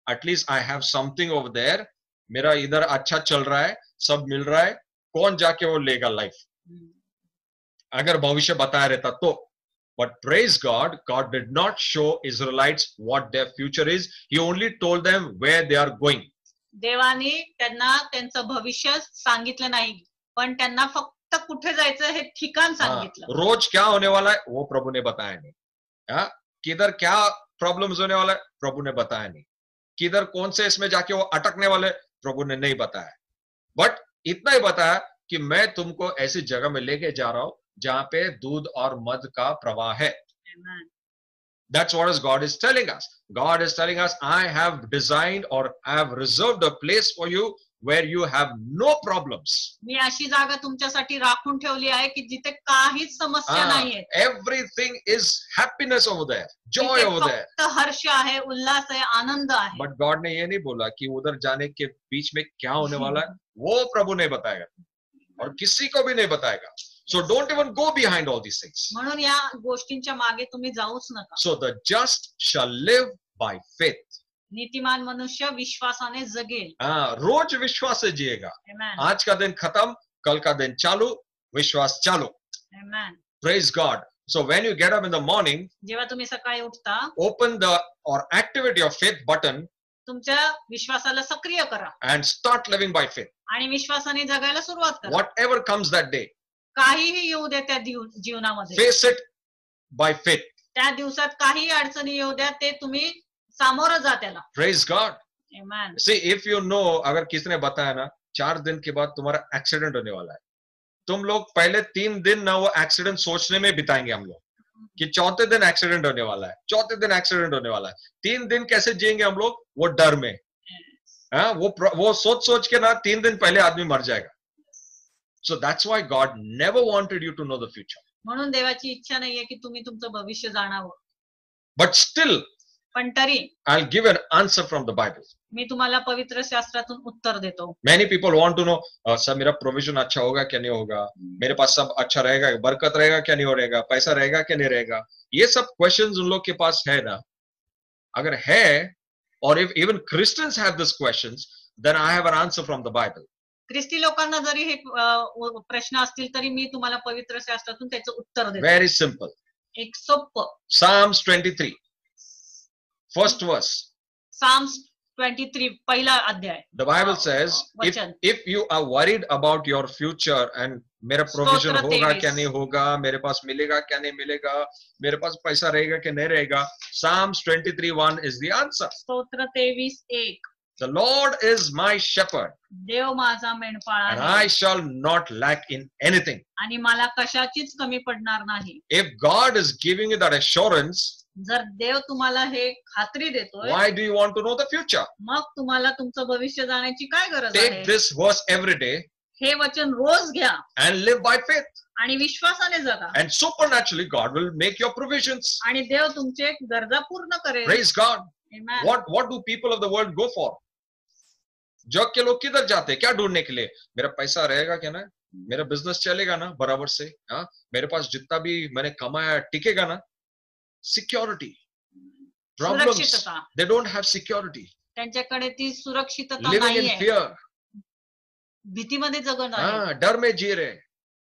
at least I have something over there. मेरा इधर अच्छा चल रहा है, सब मिल रहा है, कौन जाके वो लेगा लाइफ, अगर भविष्य बताया रहता तो. But praise God, God did not show Israelites what their future is. He only told them where they are going. देवाने त्यांना त्यांचं भविष्य सांगितलं नाही, पण त्यांना फक्त कुठे जायचं हे ठिकाण सांगितलं. रोज क्या होने वाला है वो प्रभु ने बताया नहीं. किधर क्या प्रॉब्लम्स होने वाला है प्रभु ने बताया नहीं. किधर कौन से इसमें जाके वो अटकने वाले प्रभु ने नहीं बताया, बट इतना ही बताया कि मैं तुमको ऐसी जगह में लेके जा रहा हूं जहां पे दूध और मध का प्रवाह है. Amen. That's what God is telling us. God is telling us, I have designed or I have reserved a place for you where you have no problems. मी अशी जागा तुमच्यासाठी राखून ठेवली आहे की जिथे काहीच समस्या नाहीये. Everything is happiness over there, joy तिथे over there. फक्त हर्ष आहे, उल्हास आहे, आनंद आहे. But God ने ये नहीं बोला कि उधर जाने के बीच में क्या होने वाला है, वो प्रभु नहीं बताएगा और किसी को भी नहीं बताएगा. So don't even go behind all these things. म्हणून या गोष्टींच्या मागे तुम्ही जाऊच नका. So the just shall live by faith. नीतिमान मनुष्य विश्वासाने जगेल. रोज विश्वास से जिएगा. Amen. आज का दिन खत्म, कल का दिन चालू, विश्वास चालू. Amen. Praise God. So when you get up in the morning, जेव्हा तुम्ही सकाळी उठता, open the or activate your faith button तुमच्या विश्वासाला सक्रिय करा and start living by faith. आणि विश्वासाने जगायला सुरुवात करा. Whatever comes that day, काहीही येऊ द्या त्या जीवनामध्ये, face it by faith. त्या दिवसात काही अडचणी येऊ द्या, ते तुम्ही सामोरं जा त्याला. Praise God. Amen. See, if you know, अगर किसी ने बताया ना 4 दिन के बाद तुम्हारा एक्सीडेंट होने वाला है, तुम लोग पहले 3 दिन ना वो एक्सीडेंट सोचने में बिताएंगे हम लोग कि चौथे दिन एक्सीडेंट होने वाला है, चौथे दिन एक्सीडेंट होने वाला है. 3 दिन कैसे जिएंगे हम लोग? वो डर में. हाँ, वो सोच के ना 3 दिन पहले आदमी मर जाएगा. So that's why God never wanted you to know the future. म्हणून देवाची इच्छा नाहीये की तुम्ही तुमचं भविष्य जाणावं. But still, पण तरी I'll give an answer from the Bible. मी तुम्हाला पवित्र शास्त्रातून उत्तर देतो. Many people want to know, sir मेरा प्रोविजन अच्छा होगा क्या नहीं होगा, मेरे पास सब अच्छा रहेगा, बरकत रहेगा क्या नहीं रहेगा, पैसा रहेगा क्या नहीं रहेगा. ये सब क्वेश्चंस उन लोग के पास है ना. अगर है, और if even Christians have these questions, then I have an answer from the Bible. ख्रिस्ती लोकांना जरी हे प्रश्न असतील तरी मी तुम्हाला पवित्र शास्त्रातून त्याचं उत्तर देतो. Very simple. एक सोपं. Psalms 23, first verse. Psalms 23 पहिला अध्याय. The Bible says, if you are worried about your future and मेरा प्रोविजन होगा क्या नहीं होगा, मेरे पास मिलेगा क्या नहीं मिलेगा, मेरे पास पैसा रहेगा क्या नहीं रहेगा, Psalms 23:1 is the answer. स्तोत्र 23:1. The Lord is my shepherd, देव माझा मेंढपाळ and आहे I shall not lack in anything. आणि मला कशाचीच कमी पडणार नाही. If God is giving you that assurance, जर देव तुम्हाला हे खात्री देतोय, why do you want to know the future? मग तुम्हाला तुमचं भविष्य जाण्याची काय गरज Take आहे? this verse every day हे वचन रोज घ्या and live by faith, आणि विश्वासाने जगा and supernaturally God will make your provisions. आणि देव तुमचे गरजा पूर्ण करेल. Praise God. Amen. What do people of the world go for? जग के लोग किधर जाते हैं क्या ढूंढने के लिए? मेरा पैसा रहेगा क्या ना, मेरा बिजनेस चलेगा ना बराबर से, हाँ, मेरे पास जितना भी मैंने कमाया टिकेगा ना. Security, problems, सुरक्षितता. they don't have security. त्यांच्याकडे ती सुरक्षितता Living in नाहीये. fear, भीतीमध्ये जगणं आहे. हाँ, डर में जी रहे,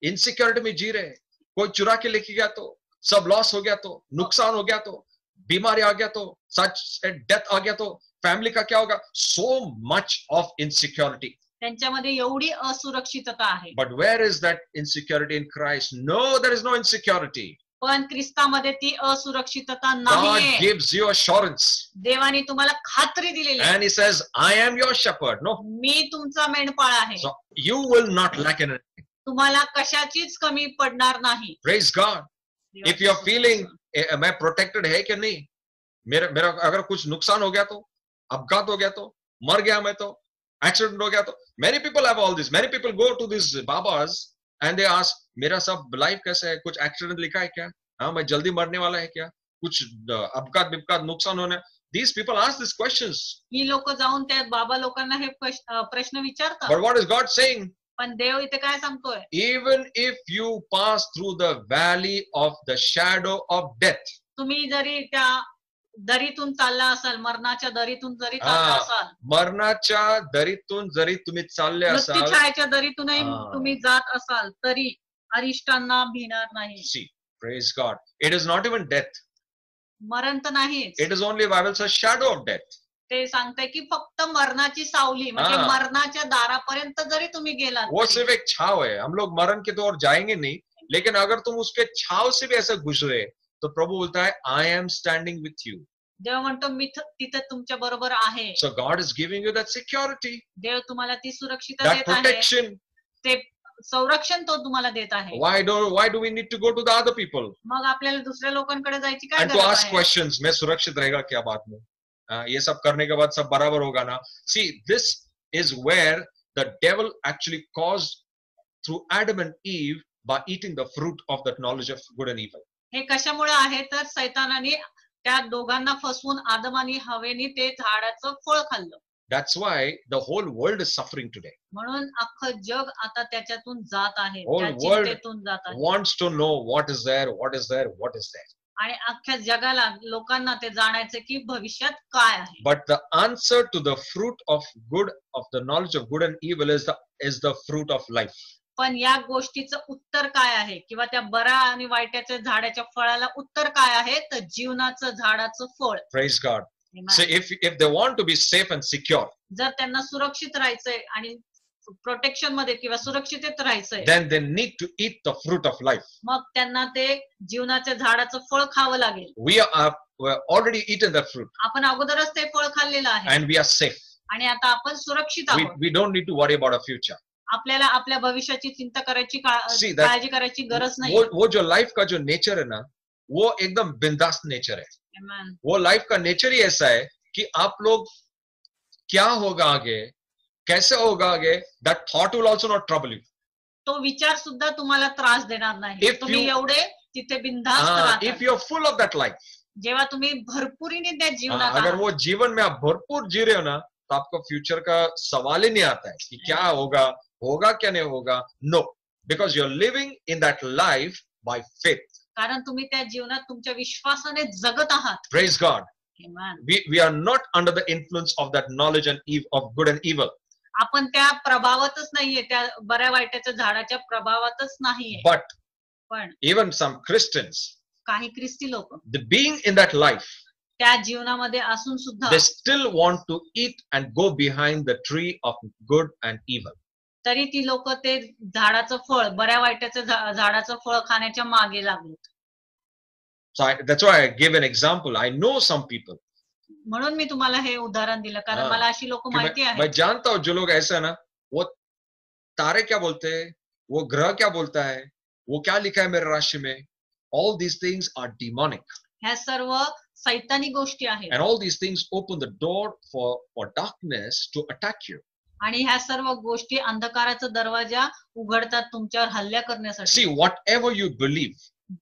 इनसिक्योरिटी में जी रहे. कोई चुरा के लेके गया तो, सब लॉस हो गया तो, नुकसान हो गया तो, बीमारी आ गया तो, सच डेथ आ गया तो, फैमिली का क्या होगा? So much of insecurity. त्यांच्यामध्ये एवढी असुरक्षितता आहे. But where is that insecurity in Christ? No, there is no insecurity. पण ख्रिस्तामध्ये ती असुरक्षितता God नाहीये. gives you assurance. देवाने तुम्हाला खात्री दिलेली आहे. And he says, I am your shepherd. No. मी तुमचा मेंढपाळ आहे. So you will not lack in anything. तुम्हाला कशाचीच कमी पडणार नाही. Praise God. If you are feeling, मैं protected है क्या नहीं? मेरा अगर कुछ नुकसान हो गया तो, अपघात हो गया तो, मर गया मैं तो, एक्सीडेंट हो गया तो. Many people have all this. Many people go to these babas and they ask, मेरा सब लाइफ कैसा है? कुछ एक्सीडेंट लिखा है क्या? हाँ, मैं जल्दी मरने वाला है क्या? कुछ अपघात नुकसान होने. These people ask these questions. ही लोक जाऊन त्या बाबा लोकांना हे प्रश्न विचारतात. But what is God saying? पण देव इथे काय सांगतोय? Even if you pass through the valley of the shadow of death. तुम्ही जरी त्या दरीतून चालला असाल, मरणाच्या दरीतून जरी चालला असाल, मरणाच्या दरीतून जरी तुम्ही चालले असाल, मृत्यूछायेच्या दरीतूनही तुम्ही जात असाल तरी अरिष्टांना भिणार नाही. See, praise God. It is not even death. मरण तर नाहीच. It is only Bible says shadow of death. ते सांगताय की फक्त मरणाची सावली म्हणजे मरणाच्या दारापर्यंत जरी तुम्ही गेलात, वो सिर्फ एक छाव है. हम लोग मरण के तो और जाएंगे नहीं, लेकिन अगर तुम उसके छाव से भी ऐसे गुजरे तो प्रभु बोलता है I am standing with you. देव म्हणतो मी तिथे तुमच्या बरोबर आहे. So God is giving you that security, देव तुम्हाला ती सुरक्षितता that देत आहे, protection. ते संरक्षण तो तुम्हाला देत आहे. Why do we need to go to the other people मग आपल्याला दुसऱ्या लोकांकडे जायची काय and to गरज ask आहे? questions? मैं सुरक्षित रहेगा क्या बाद में? ये सब करने के बाद सब बराबर होगा ना? See, this is where the devil actually caused through Adam and Eve by eating the fruit of that knowledge of good and evil. हे कशामुळे आहे तर सैतानाने त्या दोघांना फसवून आदम आणि हवेने ते झाडाचं फळ खाल्लं. That's why the whole world is suffering today. म्हणून अख्खं जग आता त्याच्यातून जात आहे, Whole त्या world चिंतेतून जात आहे. wants to know what is there, what is there, what is there. आणि अख्ख्या जगाला लोकांना ते जाणायचं की भविष्यात काय आहे. But the answer to the fruit of good, of the knowledge of good and evil is the fruit of life. पण या गोष्टीचं उत्तर काय आहे किंवा त्या बरा आणि वाईटाच्या झाडाच्या फळाला उत्तर काय आहे तर जीवनाचं झाडाचं फळ. Praise God. Amen. So if they want to be safe and secure, जर त्यांना सुरक्षित राहायचंय आणि प्रोटेक्शन मध्ये किंवा सुरक्षिततेत राहायचंय, then they need to eat the fruit of life. मग त्यांना ते जीवनाच्या झाडाचं फळ खावं लागेल. We're already eaten that fruit आपण अगोदरच ते फळ खाल्लेलं आहे and we are safe. आणि आता आपण सुरक्षित आहोत. We don't need to worry about our future. आपल्याला आपल्या भविष्याची चिंता करायची See that काळजी करायची गरज नाही. वो जो लाइफ का जो नेचर है ना, वो एकदम बिंदास नेचर है. Amen. वो लाइफ का नेचर ही ऐसा है कि आप लोग क्या होगा आगे, कैसे होगा आगे, that thought will also not trouble you. तो विचार सुद्धा तुम्हाला त्रास देणार नाही. If तुम्ही you- एवढे तिथे बिनधास्त राहता. If you're full of that life, जेव्हा तुम्ही भरपुरीने त्या जीवनात अगर आहात, वो जीवन में आप भरपूर जी रहे हो ना, तो आपको फ्यूचर का सवाल ही नहीं आता है कि क्या होगा क्या नहीं होगा. No, because you're living in that life by faith. कारण तुम्ही त्या जीवनात तुमच्या विश्वासाने जगत आहात. Praise God. Amen. We are not under the influence of that knowledge of good and evil. आपण त्या प्रभावातच नाहीये, त्या बऱ्या वाईटाच्या झाडाच्या प्रभावातच नाहीये. But पण even some Christians, काही ख्रिस्ती लोक the being in that life, त्या जीवनामध्ये असून सुद्धा they still want to eat and go behind the tree of good and evil. तरी ती लोक ते झाडाचं फळ, बऱ्या वाईटाचं झाडाचं फळ खाण्याच्या मागे लागलेत. So that's why I gave an example. I know some people. म्हणून मी तुम्हाला हे उदाहरण दिलं, कारण हा. मला अशी लोक माहिती मैं आहेत. जानता हूँ जो लोग ऐसा है ना, वो तारे क्या बोलते हैं, वो ग्रह क्या बोलता है, वो क्या लिखा है मेरे राशि में, all these things are demonic. ह्या सर्व सैतानी गोष्टी आहेत And all these things open the door for darkness to attack you. आणि ह्या सर्व गोष्टी अंधकाराचा दरवाजा उघडतात तुमच्यावर हल्ला करण्यासाठी. See, whatever you believe,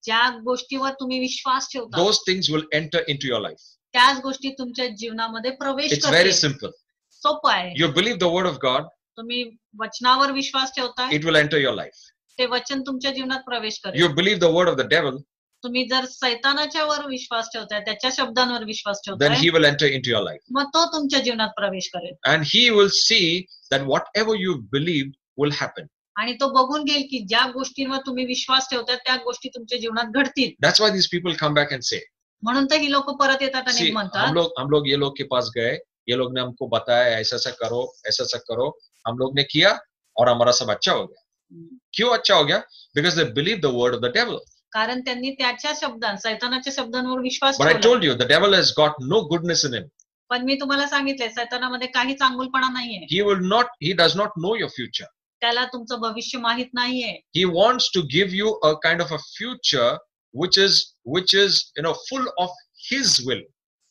ज्या गोष्टीवर तुम्ही विश्वास ठेवता those things will enter into your life. त्याच गोष्टी तुमच्या जीवनामध्ये प्रवेश It's very करतील. simple. सोपं आहे. You believe the word of God, तुम्ही वचनावर विश्वास ठेवताय, it will enter your life. ते वचन तुमच्या जीवनात प्रवेश करेल. You believe the word of the devil, तुम्ही जर सैतानाच्या वर विश्वास ठेवताय, त्याच्या शब्दांवर विश्वास then ठेवताय, he will enter into your life. मग तो तुमच्या जीवनात प्रवेश करेल. And he will see that whatever you believe will happen. आणि तो बघून घेईल की ज्या गोष्टींवर तुम्ही विश्वास ठेवताय त्या गोष्टी तुमच्या जीवनात घडतील. That's why these people come back and say, म्हणून तर ही लोक परत येतात आणि see, म्हणतात, हम लोग ये लोग के पास गए, ये लोग ने हमको बताया ऐसा ऐसा करो, हम लोग ने किया और हमारा सब अच्छा हो गया. क्यों अच्छा हो गया? Because they believe the word of the devil. कारण त्यांनी त्याच्या शब्दांत, सैतानाच्या शब्दांवर विश्वास But I ठेवला. told you, the devil has got no goodness in him. पण मी तुम्हाला सांगितलंय, सैतानामध्ये काही चांगुलपणा नाहीये. He does not know your future. त्याला तुमचं भविष्य माहित नाहीये. He wants to give you a kind of a future which is full of his will.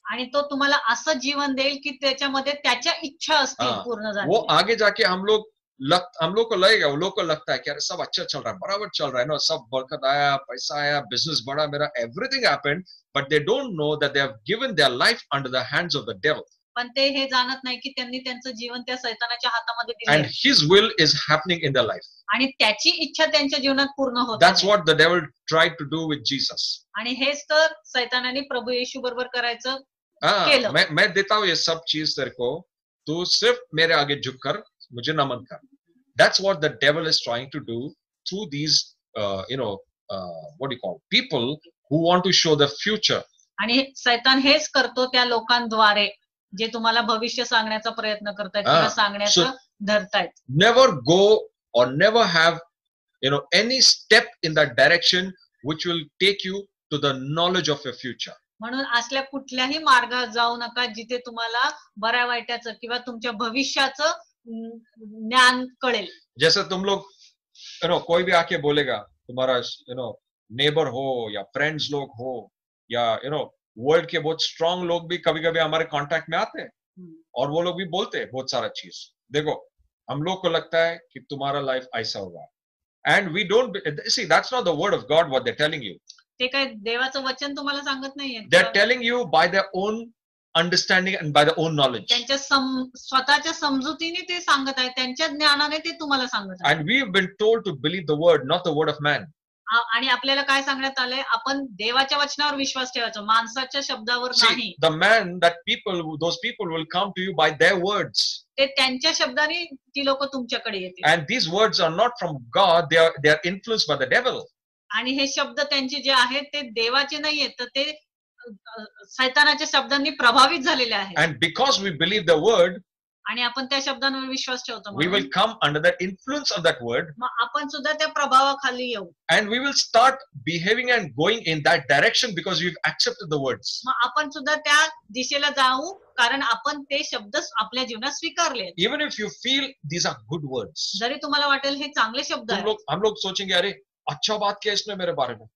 आणि तो तुम्हाला असं जीवन देईल की त्याच्यामध्ये त्याच्या इच्छा असतील पूर्ण वो झाल्या. आगे जाके हम लोग को लगेगा, वो लोग को लगता है कि अरे सब अच्छा चल रहा है, बराबर चल रहा है ना, सब बरकत आया, पैसा आया, बिजनेस बढ़ा मेरा, everything happened, but they don't know that they have given their life under the hands of the devil. पण ते हे जाणत नाही की त्यांनी त्यांचं जीवन त्या सैतानाच्या हातामध्ये And दिले his will is happening in their life. आणि त्याची इच्छा त्यांच्या जीवनात पूर्ण होत That's आहे. what the devil tried to do with Jesus. आणि हेच तर सैतानाने प्रभू येशू बरोबर करायचं हाँ, केलं. मैं देता हूँ ये सब चीज तेरे को, तू सिर्फ मेरे आगे झुक कर मुझे नमन कर. That's what the devil is trying to do through these what do you call people who want to show the future. आणि सैतान हेच करतो त्या लोकांद्वारे जे तुम्हाला भविष्य सांगण्याचा प्रयत्न करतायत किंवा सांगण्याचं धरतायत. Never go or never have any step in that direction which will take you to the knowledge of your future. म्हणून असल्या कुठल्याही मार्गात जाऊ नका जिथे तुम्हाला बऱ्या वाईटाचं किंवा तुमच्या भविष्याचं ज्ञान कळेल. जैसे तुम लोग कोई भी आके बोलेगा, तुम्हारा नेबर हो या फ्रेंड्स लोग हो या वर्ल्ड के बहुत स्ट्रांग लोग भी कभी कभी हमारे कांटेक्ट में आते हैं और वो लोग भी बोलते हैं बहुत सारा चीज. देखो, हम लोग को लगता है कि तुम्हारा लाइफ ऐसा होगा, and we don't see, that's not the word of God what they're telling you. ते काय देवाचं वचन तुम्हाला सांगत नाहीये. They're telling you by their own understanding and by their own knowledge. त्यांच्या स्वतःच्या समजुतीने ते सांगत आहेत, त्यांच्या ज्ञानाने ते तुम्हाला सांगत आहेत. And we've been told to believe the word, not the word of man. आणि आपल्याला काय सांगण्यात आलंय, आपण देवाच्या वचनावर विश्वास ठेवायचा, माणसाच्या शब्दावर नाही. See, the man that those people will come to you by their words. ते त्यांच्या शब्दाने ती लोक तुमच्याकडे येतील. And these words are not from God, they are influenced by the devil. आणि हे शब्द त्यांचे जे आहेत ते देवाचे नाहीयेत, तर ते शैतानाच्या शब्दांनी प्रभावित झालेले आहेत. And because we believe the word, आणि आपण त्या शब्दांवर विश्वास ठेवतो, we will come under the influence of that word. मग आपण सुद्धा त्या प्रभावाखाली येऊ. And we will start behaving and going in that direction because we've accepted the words. मग आपण सुद्धा त्या दिशेला जाऊ, कारण आपण ते शब्द आपल्या जीवनात स्वीकारले. Even if you feel these are good words, जरी तुम्हाला वाटेल हे चांगले शब्द आहेत, हम लोग सोचेंगे अरे अच्छा बात किया इसने मेरे बारे में,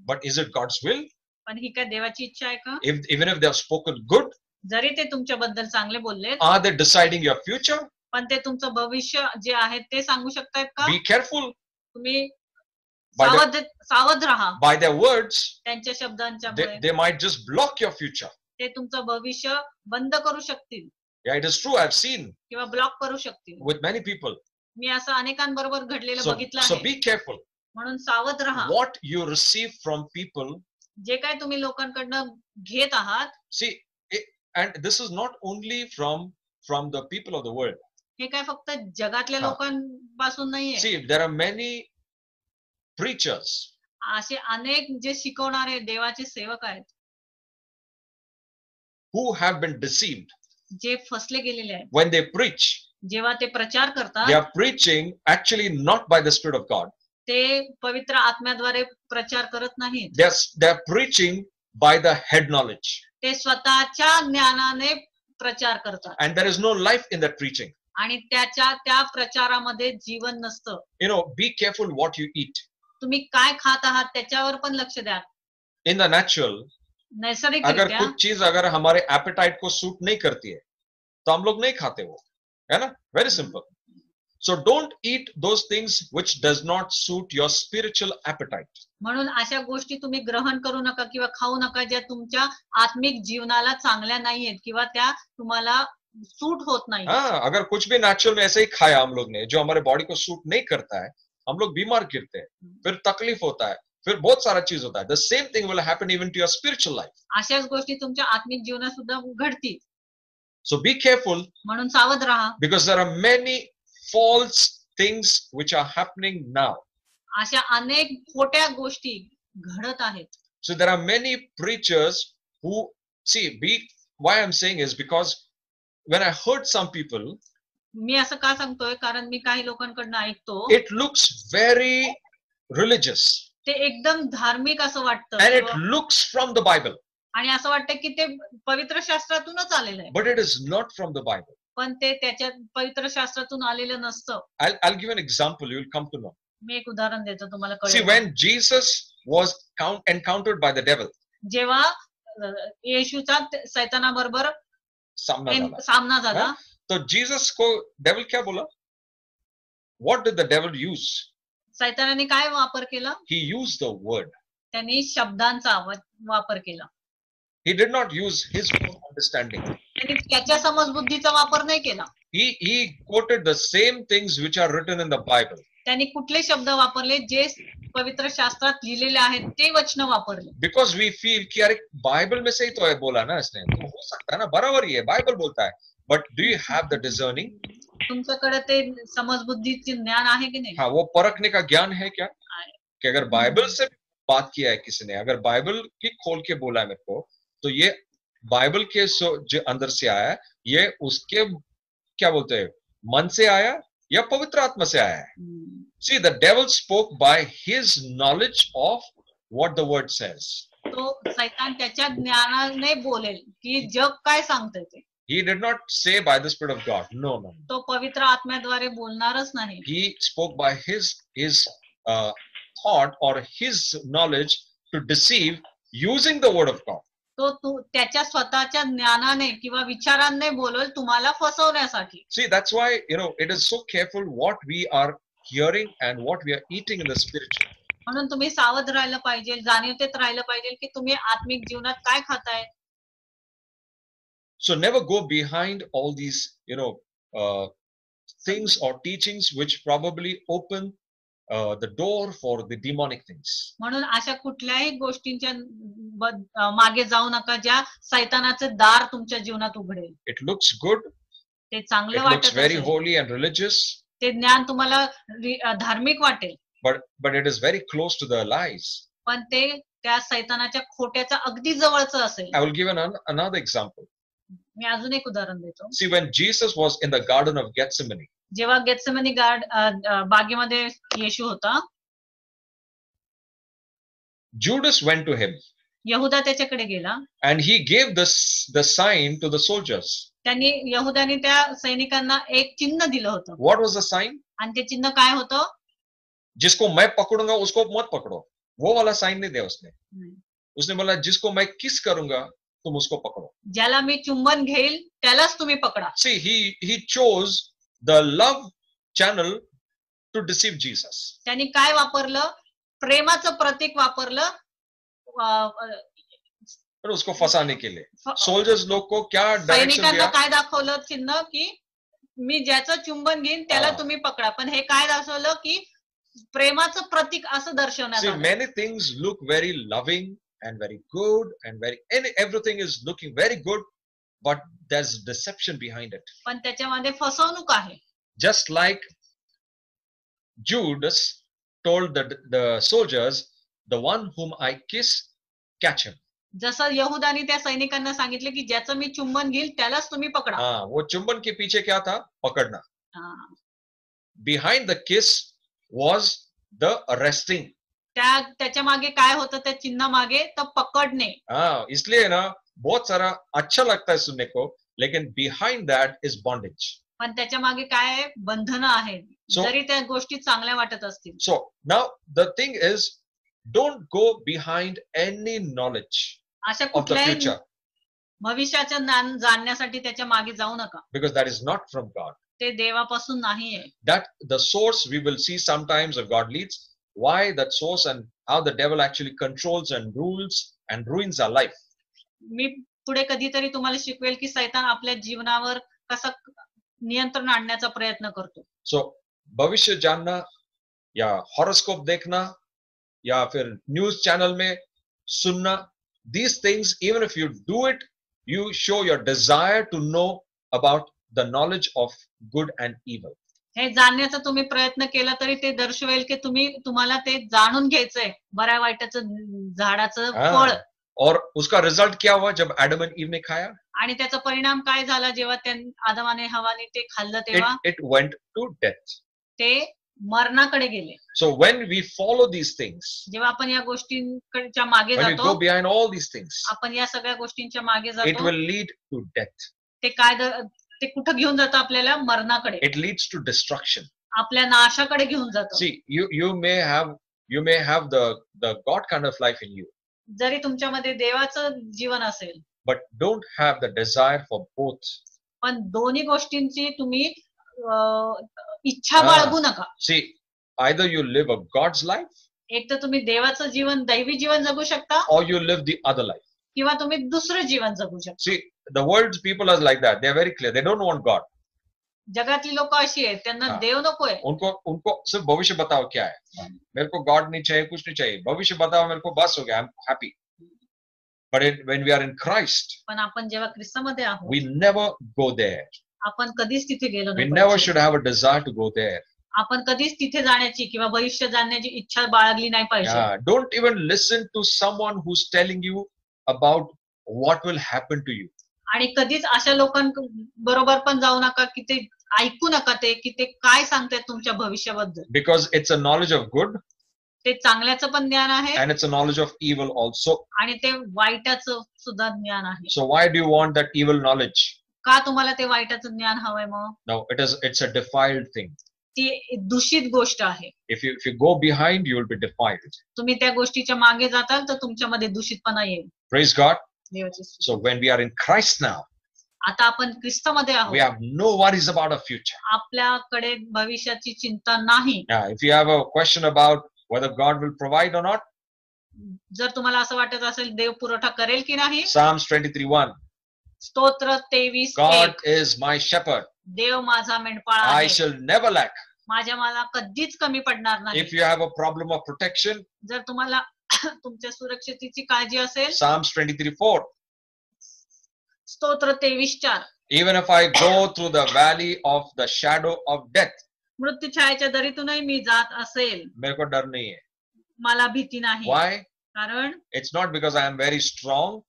but is it God's will? पण ही काय देवाची इच्छा आहे का? Even if they have spoken good, जरी ते तुमच्याबद्दल चांगले बोलले, are they deciding your future? पण ते तुमचं भविष्य जे आहे ते सांगू शकतात का? Be careful. तुम्ही By सावध राहा. By their words, त्यांच्या शब्दांच्या they might just block your future. ते तुमचं भविष्य बंद करू शकतील. Yeah, it is true. I've seen किंवा ब्लॉक करू शकतील. with many people. मी असं अनेकांबरोबर घडलेलं बघितलं So आहे. be careful. म्हणून सावध राहा. What you receive from people, जे काय तुम्ही लोकांकडनं घेत आहात, see, and this is not only from the people of the world. हे काय फक्त जगातल्या लोकांपासून नाहीये. See, there are many preachers, असे अनेक जे शिकवणारे देवाचे सेवक आहेत, who have been deceived. जे फसले गेलेले आहेत. When they preach, जेव्हा ते प्रचार करतात, they are preaching actually not by the Spirit of God. ते पवित्र आत्म्याद्वारे प्रचार करत नाहीत. They're preaching by the head knowledge. ते स्वतःच्या ज्ञानाने प्रचार करतात. And there is no life in that preaching. आणि त्या प्रचारामध्ये जीवन नसतं. Be careful what you eat. तुम्ही काय खात आहात त्याच्यावर पण लक्ष द्या. In the natural, नैसर्गिकरित्या अगर कुछ चीज अगर हमारे appetite को सूट नहीं करती है, तो हम लोग नहीं खाते वो, है ना? Very simple. So don't eat those things which does not suit your spiritual appetite. म्हणून अशा गोष्टी तुम्ही ग्रहण करू नका किंवा खाऊ नका ज्या तुमच्या आत्मिक जीवनाला चांगल्या नाहीयेत किंवा त्या तुम्हाला सूट होत नाही. हाँ, अगर कुछ भी नेचुरल में ऐसे ही खाया हम लोग ने जो हमारे बॉडी को सूट नहीं करता है, हम लोग बीमार गिरते हैं, फिर तकलीफ होता है, फिर बहुत सारा चीज होता है. The same thing will happen even to your spiritual life. अशाच गोष्टी तुमच्या आत्मिक जीवनात सुद्धा घडतील. So be careful. म्हणून सावध राहा. Because there are many false things which are happening now. अशा अनेक खोट्या गोष्टी घडत आहेत. So there are many preachers who why I'm saying is because when I heard some people, मी असं का सांगतोय, कारण मी काही लोकांकडनं ऐकतो, it looks very religious. ते एकदम धार्मिक असं वाटतं. And it looks from the Bible. आणि असं वाटतं की ते पवित्र शास्त्रातूनच आलेलं आहे. But it is not from the Bible. पण ते त्याच्यात पवित्र शास्त्रातून आलेलं नसतं. I'll give an example. You will come to know. मी एक उदाहरण देतो तुम्हाला See, कळेल. when Jesus was encountered by the devil, जेव्हा येशूचा सैतानाबरोबर सामना झाला, तो जीसस को devil क्या बोला? What did the devil use? सैतानाने काय वापर केला? He used the word. त्यांनी शब्दांचा वापर केला. He did not use his own understanding. त्यांनी त्याच्या समजबुद्धीचा वापर नाही केला. He quoted the same things which are written in the Bible. त्यांनी कुठले शब्द वापरले जे पवित्र शास्त्रात लिहिलेले आहेत ते वचन वापरले. Because we feel कि अरे बाइबल में से ही तो है बोला ना इसने, तो हो सकता है ना, बराबर ही है, बाइबल बोलता है. But do you have the discerning? तुमच्याकडे ते समजबुद्धीचे ज्ञान आहे की नाही? हाँ, वो परखने का ज्ञान है क्या? कि अगर बाइबल से बात किया है किसी ने, अगर बाइबल की खोल के बोला है मेरे को, तो ये बाइबल के जो अंदर से आया, ये उसके क्या बोलते हैं, मन से आया या पवित्र आत्मा से आया है. See, the devil spoke by his knowledge of what the word says. तो सैतान त्याच्या ज्ञानाने बोलेल की जग काय सांगतंय ते. He did not say by the Spirit of God. No, no. तो पवित्र आत्म्याद्वारे बोलणारच नाही. He spoke by his thought or his knowledge to deceive using the word of God. तो त्याच्या स्वतःच्या ज्ञानाने किंवा विचारांनी बोलेल तुम्हाला फसवण्यासाठी. See, that's why, it is so careful what we are hearing and what we are eating in the spiritual. म्हणून तुम्ही सावध राहिलं पाहिजे, जाणीवतेत राहिलं पाहिजे की तुम्ही आत्मिक जीवनात काय खाताय. So never go behind all these, things or teachings which probably open the door for the demonic things. म्हणून अशा कुठल्याही गोष्टींच्या मागे जाऊ नका ज्या सैतानाचे दार तुमच्या जीवनात उघडेल. It looks good. ते चांगलं It looks वाटत very असेल. holy and religious. ते ज्ञान तुम्हाला धार्मिक वाटेल. But it is very close to the lies. पण ते त्या सैतानाच्या खोट्याच्या अगदी जवळचं असेल. I will give another example. मी अजून एक उदाहरण देतो. See, when Jesus was in the Garden of Gethsemane, जेव्हा गेत्सेमनी बागेमध्ये येशू होता, Judas went to him यहुदा त्याच्याकडे गेला and he gave the sign to the soldiers. त्यांनी यहुदानी त्या सैनिकांना एक चिन्ह दिलं होतं. What was the sign? आणि ते चिन्ह काय होतं? जिसको मैं पकड़ूंगा उसको मत पकड़ो. वो वाला साइन नहीं दिया उसने. उसने बोला जिसको मैं किस करूंगा तुम उसको पकड़ो. ज्याला मी चुंबन घेईल त्यालाच तुम्ही पकडा. See, he chose the love channel to deceive Jesus. त्यांनी काय वापरलं? प्रेमाचं प्रतीक वापरलं उसको फंसाने के लिए. सोल्जर्स लोग को क्या डायरेक्शन सैनिकांना दिया? काय दाखवलं चिन्ह की मी ज्याचं चुंबन घेईन त्याला तुम्ही पकडा. पण हे काय दाखवलं की प्रेमाचं प्रतीक असं दर्शवण्यात See, आलं. many things look very loving and very good and everything is looking very good, but there's deception behind it. पण त्याच्यामध्ये फसवणूक आहे. Just like Judas told the soldiers, the one whom I kiss, catch him. जसं यहुदानी त्या सैनिकांना सांगितले की ज्याचं मी चुंबन घेईल त्यालाच तुम्ही पकडा. हाँ, वो चुंबन के पीछे क्या था? पकड़ना. Behind the kiss was the arresting. त्याच्या मागे काय होतं? त्या चिन्ह मागे तर पकडणे. हाँ, इसलिए ना बहुत सारा अच्छा लगता है सुनने को, लेकिन behind that is bondage. पण त्याच्या मागे काय आहे? बंधनं आहेत. जरी त्या गोष्टी चांगल्या वाटत असतील. So now the thing is, don't go behind any knowledge अशा of the कुठल्याही future, भविष्याचं ज्ञान जाणण्यासाठी त्याच्या मागे जाऊ नका. because that is not from God. ते देवापासून नाहीये. That the source we will see sometimes of God leads, why that source and how the devil actually controls and rules and ruins our life. मी पुढे कधीतरी तुम्हाला शिकवेल की सैतान आपल्या जीवनावर कसं नियंत्रण आणण्याचा प्रयत्न करतो. So भविष्य जानना या हॉरोस्कोप देखना या फिर न्यूज चैनल में सुनना, these things, even if you do it, you show your desire to know about the knowledge of good and evil. हे जाणण्याचा तुम्ही प्रयत्न केला तरी ते दर्शवेल की तुम्हाला ते जाणून घ्यायचंय बऱ्या वाईटाचं झाडाचं फळ. और उसका रिजल्ट क्या हुआ जब एडम एंड ईव ने खाया? आणि त्याचा परिणाम काय झाला जेव्हा आदमाने हवाने ते खाल्लं तेव्हा? It went to death. ते मरणाकडे गेले. So when we follow these things, जेव्हा आपण या गोष्टींच्या मागे when we जातो, go behind all these things, आपण या सगळ्या गोष्टींच्या मागे it जातो, will lead to death. ते कुठं घेऊन जातं आपल्याला? मरणाकडे. It leads to destruction. आपल्या नाशाकडे घेऊन जातं. See, you may have the God kind of life in you, जरी तुमच्यामध्ये देवाचं जीवन असेल, but don't have the desire for both. पण दोन्ही गोष्टींची तुम्ही इच्छा बाळगू नका. See, either you live a God's life, एक तर तुम्ही देवाचं जीवन, दैवी जीवन जगू शकता, or you live the other life. किंवा तुम्ही दुसरं जीवन जगू शकता. See, the world's people are like that. They are very clear. They don't want God. जगातली लोक अशी आहेत, त्यांना देव नकोय. उनको सिर्फ भविष्य बताओ क्या है. मेरे को गॉड नहीं चाहिए, कुछ नहीं चाहिए. भविष्य बताओ मेरे को, बस हो गया. I'm happy. But when we are in Christ, पण आपण जेव्हा ख्रिस्तामध्ये आहोत, we never go there. आपण कधीच तिथे गेलो We नाही. never should have a desire to go there. आपण कधीच तिथे जाण्याची किंवा भविष्य जाणण्याची इच्छा बाळगली नाही पाहिजे. Yeah, don't even listen to someone who's telling you about what will happen to you. आणि कधीच अशा लोकांबरोबर पण जाऊ नका की ते ऐकू नका ते की ते काय सांगतायत तुमच्या भविष्याबद्दल. Because it's a knowledge of good, ते चांगल्याचं पण ज्ञान आहे and it's a knowledge of evil also. आणि ते वाईटाचं सुद्धा ज्ञान आहे. So why do you want that evil knowledge? का तुम्हाला ते वाईटाचं ज्ञान हवंय मग? No, it's a defiled thing. ती दूषित गोष्ट आहे. If you go behind, you will be defiled. तुम्ही त्या गोष्टीच्या मागे जाताल तर तुमच्यामध्ये दूषितपणा येईल. Praise God. देवाची स्तुती. So when we are in Christ now, आता आपण ख्रिस्तामध्ये we आहोत. have no worries about our future. आपल्याकडे भविष्याची चिंता नाही. If you have a question about whether God will provide or not, जर तुम्हाला असं वाटत असेल देव पुरवठा करेल की नाही, Psalms 23:1. स्तोत्र 23:1. God is my shepherd. देव माझा मेंढपाळ I आहे. shall never lack. माझ्या मला कधीच कमी पडणार नाही. If you have a problem of protection, जर तुम्हाला तुमच्या सुरक्षितेची काळजी असेल, Psalms 23:4. स्तोत्र 23:4. Even if I go through the valley of the shadow of death, मृत्यू छायेच्या दरीतूनही मी जात असेल, मेरे को डर नहीं है. मला भीती नाही. Why? कारण It's not because I am very strong.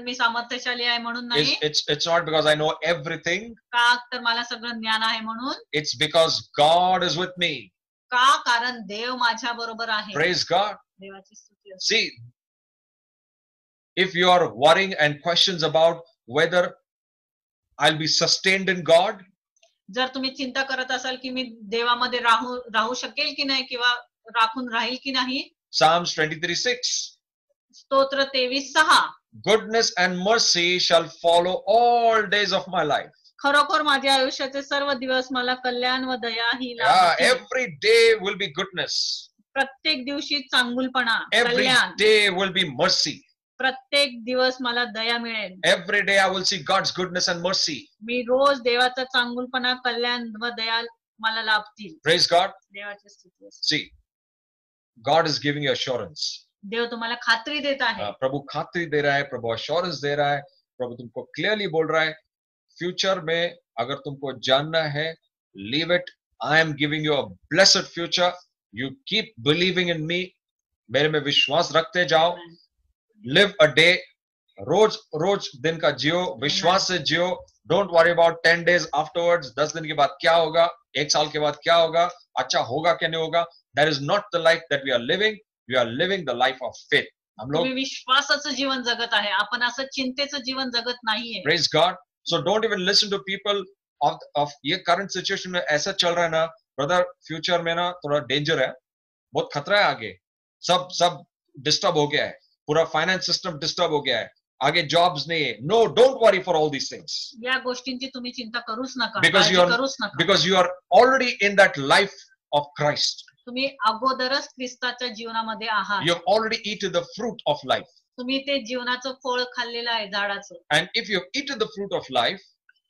मी सामर्थ्यशाली आहे म्हणून नाही, It's not because I know everything. का तर मला सगळं ज्ञान आहे म्हणून, It's because God is with me. का कारण देव माझ्या बरोबर आहे. Praise God. देवाची स्तुती असो. See, if you are worrying and questions about whether I'll be sustained in God, जर तुम्ही चिंता करत असाल की मी देवामध्ये राहू शकेल की नाही किंवा राखून राहील की नाही, Psalms 23:6. स्तोत्र 23:6. Goodness and mercy shall follow all days of my life. खरोखर माझ्या आयुष्याचे सर्व दिवस मला कल्याण व दया ही Yeah, लाभतील. every day will be goodness. प्रत्येक दिवशी चांगुलपणा, Every Kalyan. day will be mercy. प्रत्येक दिवस मला दया मिळेल. Every day I will see God's goodness and mercy. मी रोज देवाचा चांगुलपणा, कल्याण व दया मला लाभतील. Praise God. देवाची स्तुती असो. See, God is giving you assurance. देव तुम्हाला खात्री देत आहे. प्रभु खात्री दे रहा है, प्रभु assurance दे रहा है, प्रभु तुमको clearly बोल रहा है, फ्यूचर में अगर तुमको जानना है, leave it. I am giving you a blessed future. You keep believing in me. मेरे में विश्वास रखते जाओ. Live a day. रोज रोज दिन का जियो, विश्वास से Jio. Don't worry about 10 days afterwards. 10 दिन के बाद क्या होगा, 1 साल के बाद क्या होगा, अच्छा होगा क्या नहीं होगा. That is not the life that we are living. We are living the life of faith. हम लोग तुम्ही विश्वासाचं जीवन जगत आहे. आपण असं चिंतेचं जीवन जगत नाहीये. Praise God. So don't even listen to people of ये current situation में ऐसा चल रहा है ना, brother, future में ना थोड़ा danger है, बहुत खतरा है आगे. सब disturb हो गया है. पूरा finance system disturb हो गया है. आगे jobs नहीं है. No, don't worry for all these things. या गोष्टींची तुम्ही चिंता करूच नका. Because काळजी करूच नका. because you are already in that life of Christ. तुम्ही अगोदरच ख्रिस्ताच्या जीवनामध्ये आहात. You have already eaten the fruit of life. तुम्ही ते जीवनाचं फळ खाल्लेलं आहे, झाडाचं. And if you have eaten the fruit of life,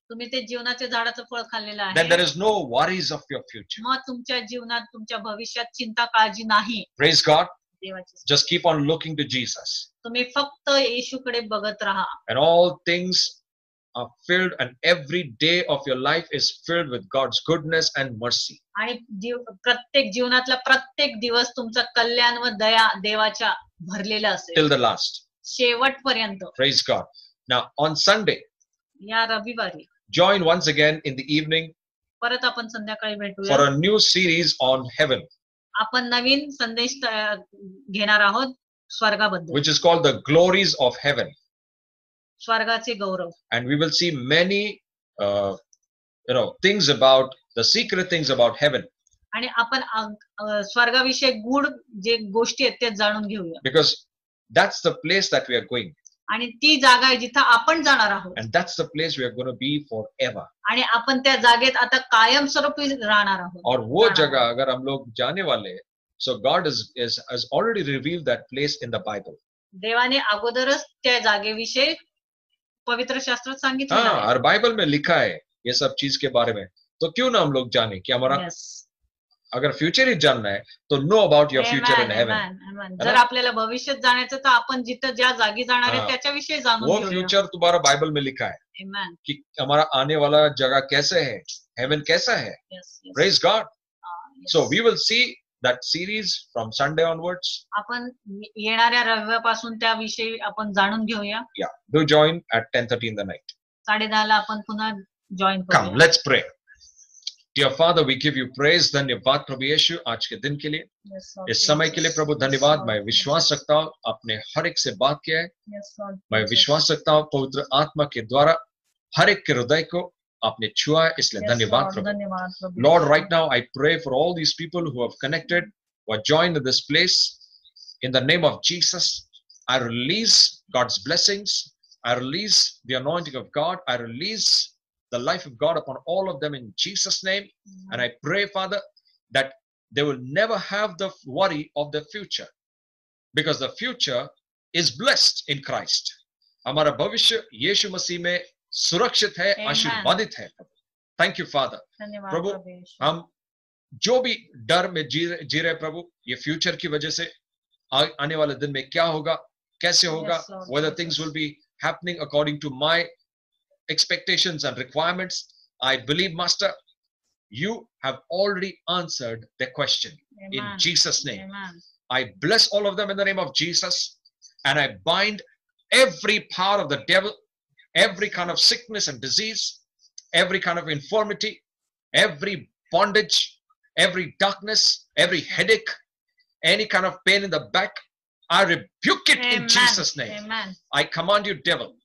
तुम्ही ते जीवनाच्या झाडाचं फळ खाल्लेलं then there आहे. is no worries of your future. मग तुमच्या जीवनात, तुमच्या भविष्यात चिंता काळजी नाही. Praise God. देवाची स्तुती. Just keep on looking to Jesus. तुम्ही फक्त येशूकडे बघत राहा. And all things are filled, and every day of your life is filled with God's goodness and mercy. आणि प्रत्येक जीवनातला प्रत्येक दिवस तुमचा कल्याण व दया देवाच्या भरलेला असेल Till the last. शेवटपर्यंत. Praise God. Now on Sunday, या रविवारी join once again in the evening परत आपण संध्याकाळी for भेटूया. a new series on heaven, आपण नवीन संदेश घेणार आहोत स्वर्गाबद्दल, which is called the glories of heaven. स्वर्गाचे Gaurav. And we will see many, things about the secret things about heaven. आणि आपण स्वर्गाविषयी गूढ जे गोष्टी आहेत ते जाणून घेऊया. Because that's the place that we are going. आणि ती जागा आहे जिथं आपण जाणार आहोत. And that's the place we are going to be forever. आणि आपण त्या जागेत आता कायमस्वरूपी राहणार आहोत. और वो जगह अगर हम लोग जाने वाले हैं, so God has already revealed that place in the Bible. देवाने अगोदरच त्या जागेविषयी पवित्र शास्त्रात सांगितलं हाँ, और बाइबल में लिखा है ये सब चीज के बारे में. तो क्यों ना हम लोग जाने कि हमारा अगर फ्यूचर ही जानना है तो know about your future in heaven. जर आपल्याला भविष्यात जाण्याचं तर आपण जिथं ज्या जागी जाणार आहे त्याच्याविषयी जाणून वो घेऊया. फ्यूचर तुम्हारा बाइबल में लिखा है Amen. कि हमारा आने वाला जगह कैसे है, हेवन कैसा है. Yes, yes. Praise God. Yes. So we will see that series from Sunday onwards. आपण येणाऱ्या रविवारपासून त्याविषयी आपण जाणून घेऊया. Yeah, do join at 10:30 in the night. 10:30 ला आपण पुन्हा जॉईन Come, करूया. let's pray. Dear Father, we give you praise. धन्यवाद प्रभु यीशु आज के दिन के लिए, इस समय के लिए प्रभु धन्यवाद। मैं विश्वास रखता हूँ आपने हर एक से बात किया है। मैं विश्वास रखता हूँ पवित्र आत्मा के द्वारा हर एक के हृदय को आपने छुआ है, इसलिए धन्यवाद प्रभु। Lord, right now I pray for all these people who have connected, who are joined in this place. In the name of Jesus, I release God's blessings. I release the anointing of God. I release the life of God upon all of them in Jesus' name. And I pray, Father, that they will never have the worry of the future, because the future is blessed in Christ. हमारा भविष्य यीशु मसीह में सुरक्षित है, आशीर्वादित है। Thank you, Father. प्रभु, हम जो भी डर में जी रहे प्रभु, ये फ्यूचर की वजह से आने वाले दिन में क्या होगा, कैसे होगा, whether things will be happening according to my expectations and requirements, I believe, Master, you have already answered the question. In Jesus' name. I bless all of them in the name of Jesus, and I bind every power of the devil, every kind of sickness and disease, every kind of infirmity, every bondage, every darkness, every headache, any kind of pain in the back. I rebuke it in Jesus' name. I command you, devil,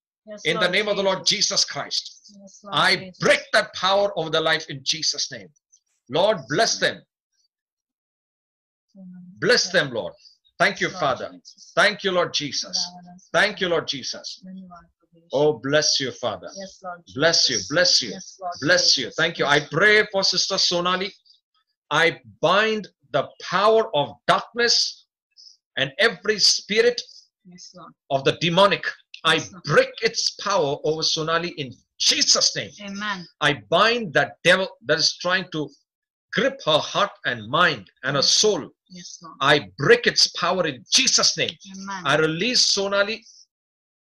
in the name of the Lord Jesus Christ. I break that power over the life in Jesus' name. Lord, bless them. Bless them, Lord. Thank you, Father. Thank you, Lord Jesus. Thank you, Lord Jesus. Oh, bless you, Father. Bless you, bless you, bless you. Thank you. I pray for Sister Sonali. I bind the power of darkness and every spirit of the demonic. I break its power over Sonali in Jesus' name. Amen. I bind that devil that is trying to grip her heart and mind and her soul. I break its power in Jesus' name. Amen. I release Sonali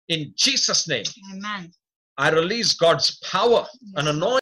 in Jesus' name. Amen. I release God's power and anointing